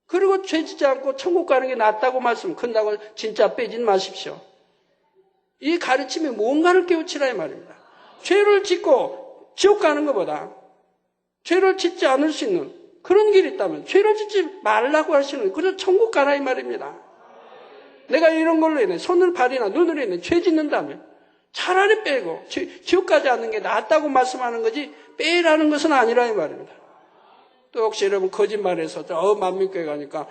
그리고 죄짓지 않고 천국 가는 게 낫다고 말씀한다고 진짜 빼진 마십시오. 이 가르침이 뭔가를 깨우치라 이 말입니다. 죄를 짓고 지옥 가는 것보다 죄를 짓지 않을 수 있는 그런 길이 있다면 죄를 짓지 말라고 하시는 그저 천국 가라 이 말입니다. 내가 이런 걸로 인해 손을 발이나 눈으로 인해 죄 짓는다면 차라리 빼고 지옥 가지 않는 게 낫다고 말씀하는 거지 빼라는 것은 아니라 이 말입니다. 또 혹시 여러분 거짓말해서 만민교회 가니까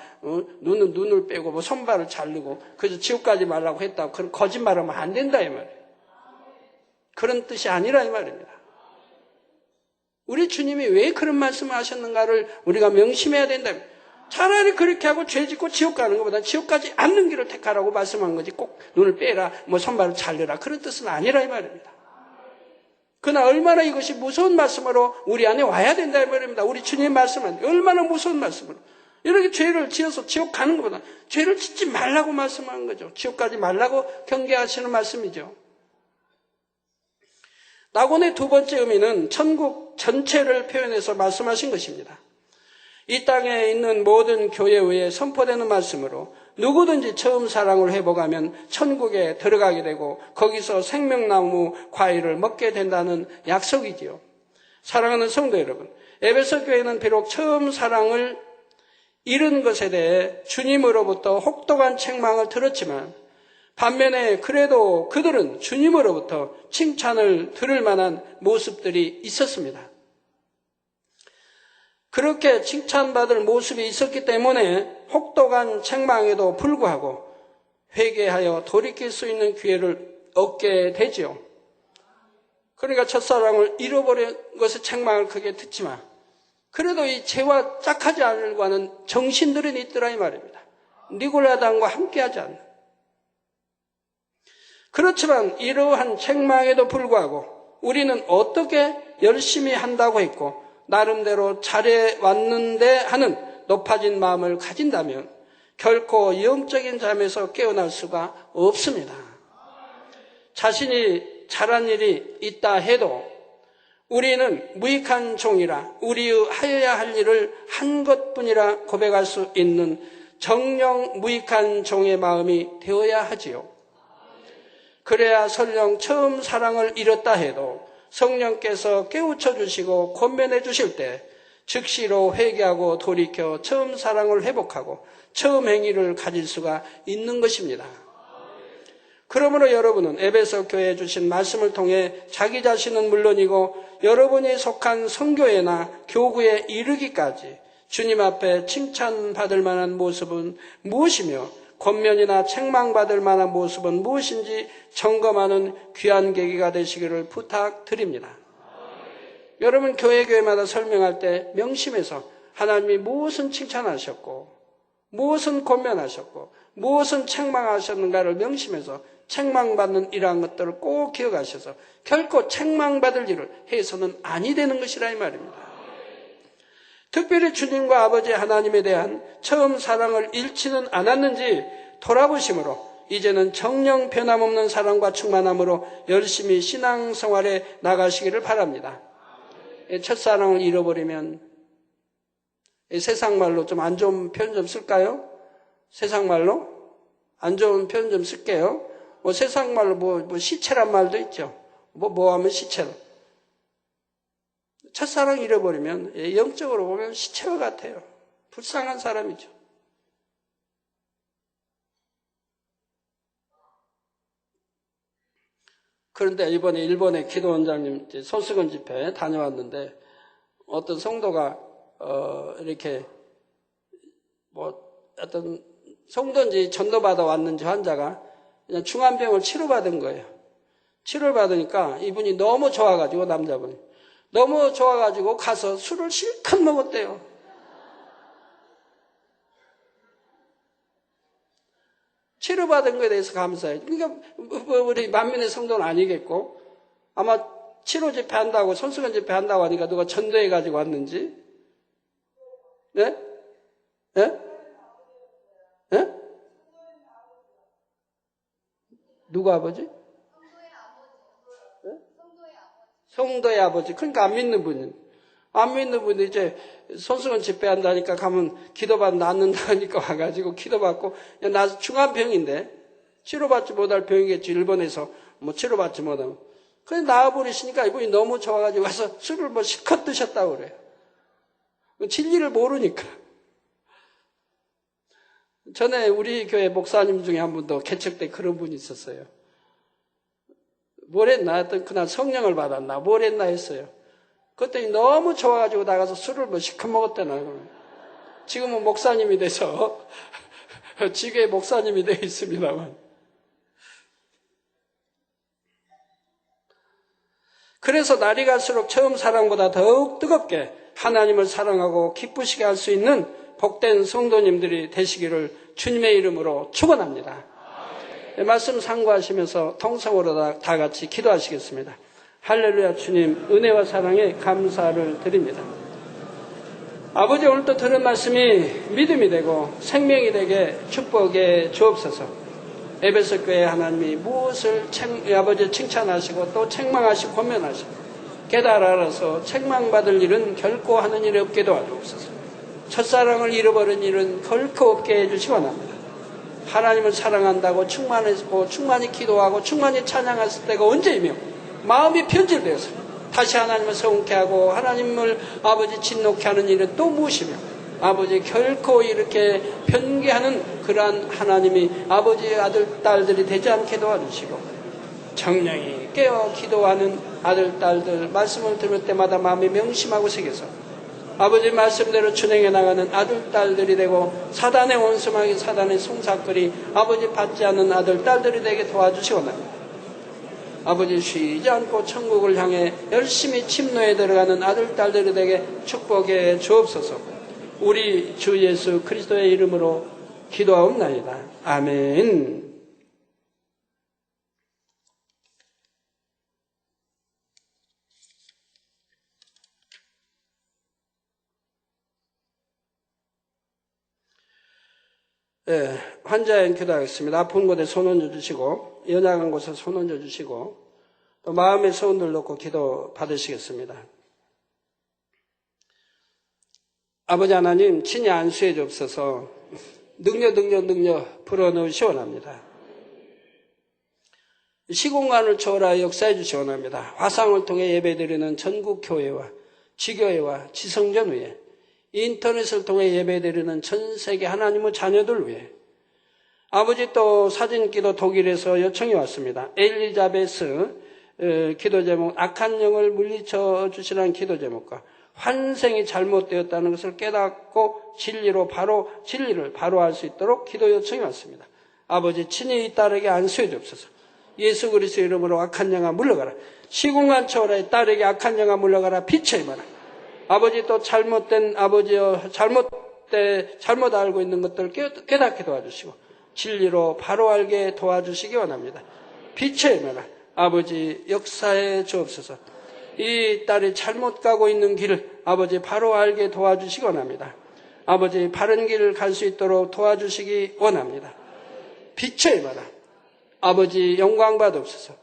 눈을 빼고 손발을 자르고 그래서 지옥 가지 말라고 했다고 그런 거짓말하면 안 된다 이 말이에요. 그런 뜻이 아니라 이 말입니다. 우리 주님이 왜 그런 말씀을 하셨는가를 우리가 명심해야 된다. 차라리 그렇게 하고 죄 짓고 지옥 가는 것보다 지옥 가지 않는 길을 택하라고 말씀한 거지 꼭 눈을 빼라 손발을 자르라 그런 뜻은 아니라 이 말입니다. 그러나 얼마나 이것이 무서운 말씀으로 우리 안에 와야 된다 이 말입니다. 우리 주님 말씀은 얼마나 무서운 말씀으로 이렇게 죄를 지어서 지옥 가는 것보다 죄를 짓지 말라고 말씀한 거죠. 지옥 가지 말라고 경계하시는 말씀이죠. 낙원의 두 번째 의미는 천국 전체를 표현해서 말씀하신 것입니다. 이 땅에 있는 모든 교회에 의해 선포되는 말씀으로 누구든지 처음 사랑을 회복하면 천국에 들어가게 되고 거기서 생명나무 과일을 먹게 된다는 약속이지요. 사랑하는 성도 여러분, 에베소 교회는 비록 처음 사랑을 잃은 것에 대해 주님으로부터 혹독한 책망을 들었지만 반면에 그래도 그들은 주님으로부터 칭찬을 들을 만한 모습들이 있었습니다. 그렇게 칭찬받을 모습이 있었기 때문에 혹독한 책망에도 불구하고 회개하여 돌이킬 수 있는 기회를 얻게 되지요. 그러니까 첫사랑을 잃어버린 것의 책망을 크게 듣지만 그래도 이 죄와 짝하지 않으려고 하는 정신들은 있더라 이 말입니다. 니골라당과 함께하지 않는. 그렇지만 이러한 책망에도 불구하고 우리는 어떻게 열심히 한다고 했고 나름대로 잘해왔는데 하는 높아진 마음을 가진다면 결코 영적인 잠에서 깨어날 수가 없습니다. 자신이 잘한 일이 있다 해도 우리는 무익한 종이라 우리의 하여야 할 일을 한 것뿐이라 고백할 수 있는 정령 무익한 종의 마음이 되어야 하지요. 그래야 설령 처음 사랑을 잃었다 해도 성령께서 깨우쳐 주시고 권면해 주실 때 즉시로 회개하고 돌이켜 처음 사랑을 회복하고 처음 행위를 가질 수가 있는 것입니다. 그러므로 여러분은 에베소 교회에 주신 말씀을 통해 자기 자신은 물론이고 여러분이 속한 성교회나 교구에 이르기까지 주님 앞에 칭찬받을 만한 모습은 무엇이며 권면이나 책망받을 만한 모습은 무엇인지 점검하는 귀한 계기가 되시기를 부탁드립니다. 여러분 교회마다 설명할 때 명심해서 하나님이 무엇은 칭찬하셨고 무엇은 권면하셨고 무엇은 책망하셨는가를 명심해서 책망받는 이러한 것들을 꼭 기억하셔서 결코 책망받을 일을 해서는 아니 되는 것이라 이 말입니다. 특별히 주님과 아버지 하나님에 대한 처음 사랑을 잃지는 않았는지 돌아보심으로 이제는 정령 변함없는 사랑과 충만함으로 열심히 신앙생활에 나가시기를 바랍니다. 첫사랑을 잃어버리면 세상말로 좀 안 좋은 표현 좀 쓸까요? 세상말로? 안 좋은 표현 좀 쓸게요. 세상말로 뭐 시체란 말도 있죠. 뭐 하면 시체로. 첫사랑 잃어버리면 영적으로 보면 시체와 같아요. 불쌍한 사람이죠. 그런데 이번에 일본의 기도원장님 손수건 집회 다녀왔는데 어떤 성도가 이렇게 어떤 성도인지 전도받아 왔는지 환자가 그냥 중환병을 치료받은 거예요. 치료를 받으니까 이분이 너무 좋아가지고 남자분이 너무 좋아가지고 가서 술을 실컷 먹었대요. 치료받은 것에 대해서 감사해요. 그러니까 우리 만민의 성도는 아니겠고 아마 치료 집회한다고 손수건 집회한다고 하니까 누가 전도해가지고 왔는지 네? 네? 네? 누구 아버지? 성도의 아버지. 그러니까 안 믿는 분이. 안 믿는 분이 이제 손수건 집회한다니까 가면 기도받 낫는다니까 와가지고 기도받고, 야, 나 중환병인데, 치료받지 못할 병이겠지, 일본에서. 뭐 치료받지 못하면. 그래, 나와버리시니까 이분이 너무 좋아가지고 와서 술을 뭐 실컷 드셨다고 그래요. 진리를 모르니까. 전에 우리 교회 목사님 중에 한 분도 개척 때 그런 분이 있었어요. 뭘 했나? 하여튼 그날 성령을 받았나? 뭘 했나 했어요. 그랬더니 너무 좋아가지고 나가서 술을 뭐 실컷 먹었대나. 지금은 목사님이 돼서 지교의 목사님이 되어 있습니다만. 그래서 날이 갈수록 처음 사랑보다 더욱 뜨겁게 하나님을 사랑하고 기쁘시게 할 수 있는 복된 성도님들이 되시기를 주님의 이름으로 축원합니다. 말씀 상고하시면서 통성으로 다 같이 기도하시겠습니다. 할렐루야. 주님 은혜와 사랑에 감사를 드립니다. 아버지, 오늘도 들은 말씀이 믿음이 되고 생명이 되게 축복해 주옵소서. 에베소 교회 하나님이 무엇을 아버지 칭찬하시고 또 책망하시고 권면하시고 깨달아 알아서 책망받을 일은 결코 하는 일이 없게 도와주옵소서. 첫사랑을 잃어버린 일은 결코 없게 해주시기 원합니다. 하나님을 사랑한다고 충만히 기도하고 충만히 찬양했을 때가 언제이며 마음이 편질되어서 다시 하나님을 성케 하고 하나님을 아버지 진노케 하는 일은 또 무엇이며 아버지 결코 이렇게 변개하는 그러한 하나님이 아버지의 아들 딸들이 되지 않게 도와주시고 정령이 깨어 기도하는 아들 딸들 말씀을 들을 때마다 마음이 명심하고 새겨서 아버지 말씀대로 준행해 나가는 아들 딸들이 되고 사단의 원수마귀 사단의 송사거리 아버지 받지 않는 아들 딸들이 되게 도와주시옵나이다. 아버지 쉬지 않고 천국을 향해 열심히 침노에 들어가는 아들, 딸들이 되게 축복해 주옵소서. 우리 주 예수 그리스도의 이름으로 기도하옵나이다. 아멘. 환자인 기도하겠습니다. 아픈 곳에 손 얹어주시고, 연약한 곳에 손 얹어주시고, 또 마음의 소원들 놓고 기도 받으시겠습니다. 아버지 하나님, 친히 안수해 주옵소서. 능력 불어넣으시 원합니다. 시공간을 초월하여 역사해 주시 원합니다. 화상을 통해 예배드리는 전국 교회와 지교회와 지성전 위에, 인터넷을 통해 예배드리는 전 세계 하나님의 자녀들 위해, 아버지 또 사진기도 독일에서 요청이 왔습니다. 엘리자베스 기도 제목, 악한 영을 물리쳐 주시라는 기도 제목과 환생이 잘못되었다는 것을 깨닫고 진리를 바로 알 수 있도록 기도 요청이 왔습니다. 아버지 친히 이 딸에게 안수해 주옵소서. 예수 그리스도 이름으로 악한 영아 물러가라. 시공간 초월하여 딸에게 악한 영아 물러가라. 빛의 임하라. 아버지 또 잘못된 아버지여 잘못 알고 있는 것들을 깨닫게 도와주시고 진리로 바로 알게 도와주시기 원합니다. 빛의 임하라. 아버지 역사해 주옵소서. 이 딸이 잘못 가고 있는 길을 아버지 바로 알게 도와주시기 원합니다. 아버지 바른 길을 갈 수 있도록 도와주시기 원합니다. 빛의 임하라. 아버지 영광 받옵소서.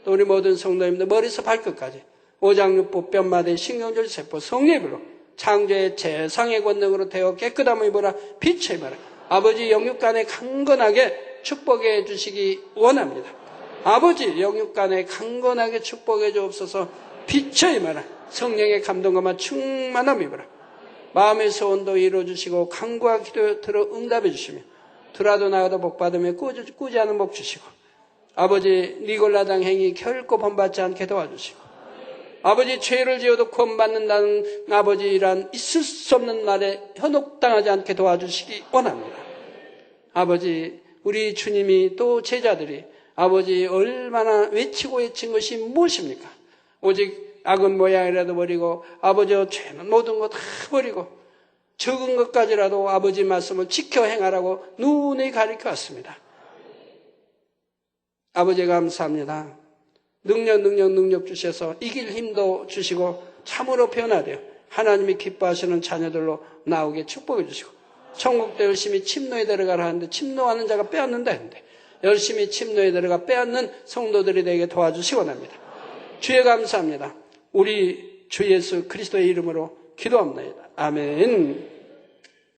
또 우리 모든 성도님들 머리에서 발끝까지 오장육부 뼈마디 신경절 세포 성례별로 창조의 재상의 권능으로 되어 깨끗함을 입어라. 빛의 임하라. 아버지 영육간에 강건하게 축복해 주시기 원합니다. 아버지 영육간에 강건하게 축복해 주옵소서. 빛의 임하라. 성령의 감동과 충만함 입어라. 마음의 소원도 이루어주시고 간구와 기도 들어 응답해 주시며 들어도 나가도 복받으며 꾸지 않은 복 주시고 아버지 니골라당 행위 결코 본받지 않게 도와주시고 아버지 죄를 지어도 구원받는다는 아버지란 있을 수 없는 날에 현혹당하지 않게 도와주시기 원합니다. 아버지 우리 주님이 또 제자들이 아버지 얼마나 외치고 외친 것이 무엇입니까? 오직 악은 모양이라도 버리고 아버지의 죄는 모든 것 다 버리고 적은 것까지라도 아버지 말씀을 지켜 행하라고 눈에 가리켜 왔습니다. 아버지 감사합니다. 능력 주셔서 이길 힘도 주시고 참으로 변화되어 하나님이 기뻐하시는 자녀들로 나오게 축복해 주시고 천국도 열심히 침노에 들어가라 하는데 침노하는 자가 빼앗는다 했는데 열심히 침노에 들어가 빼앗는 성도들이 되게 도와주시기 원합니다. 주에 감사합니다. 우리 주 예수 그리스도의 이름으로 기도합니다. 아멘.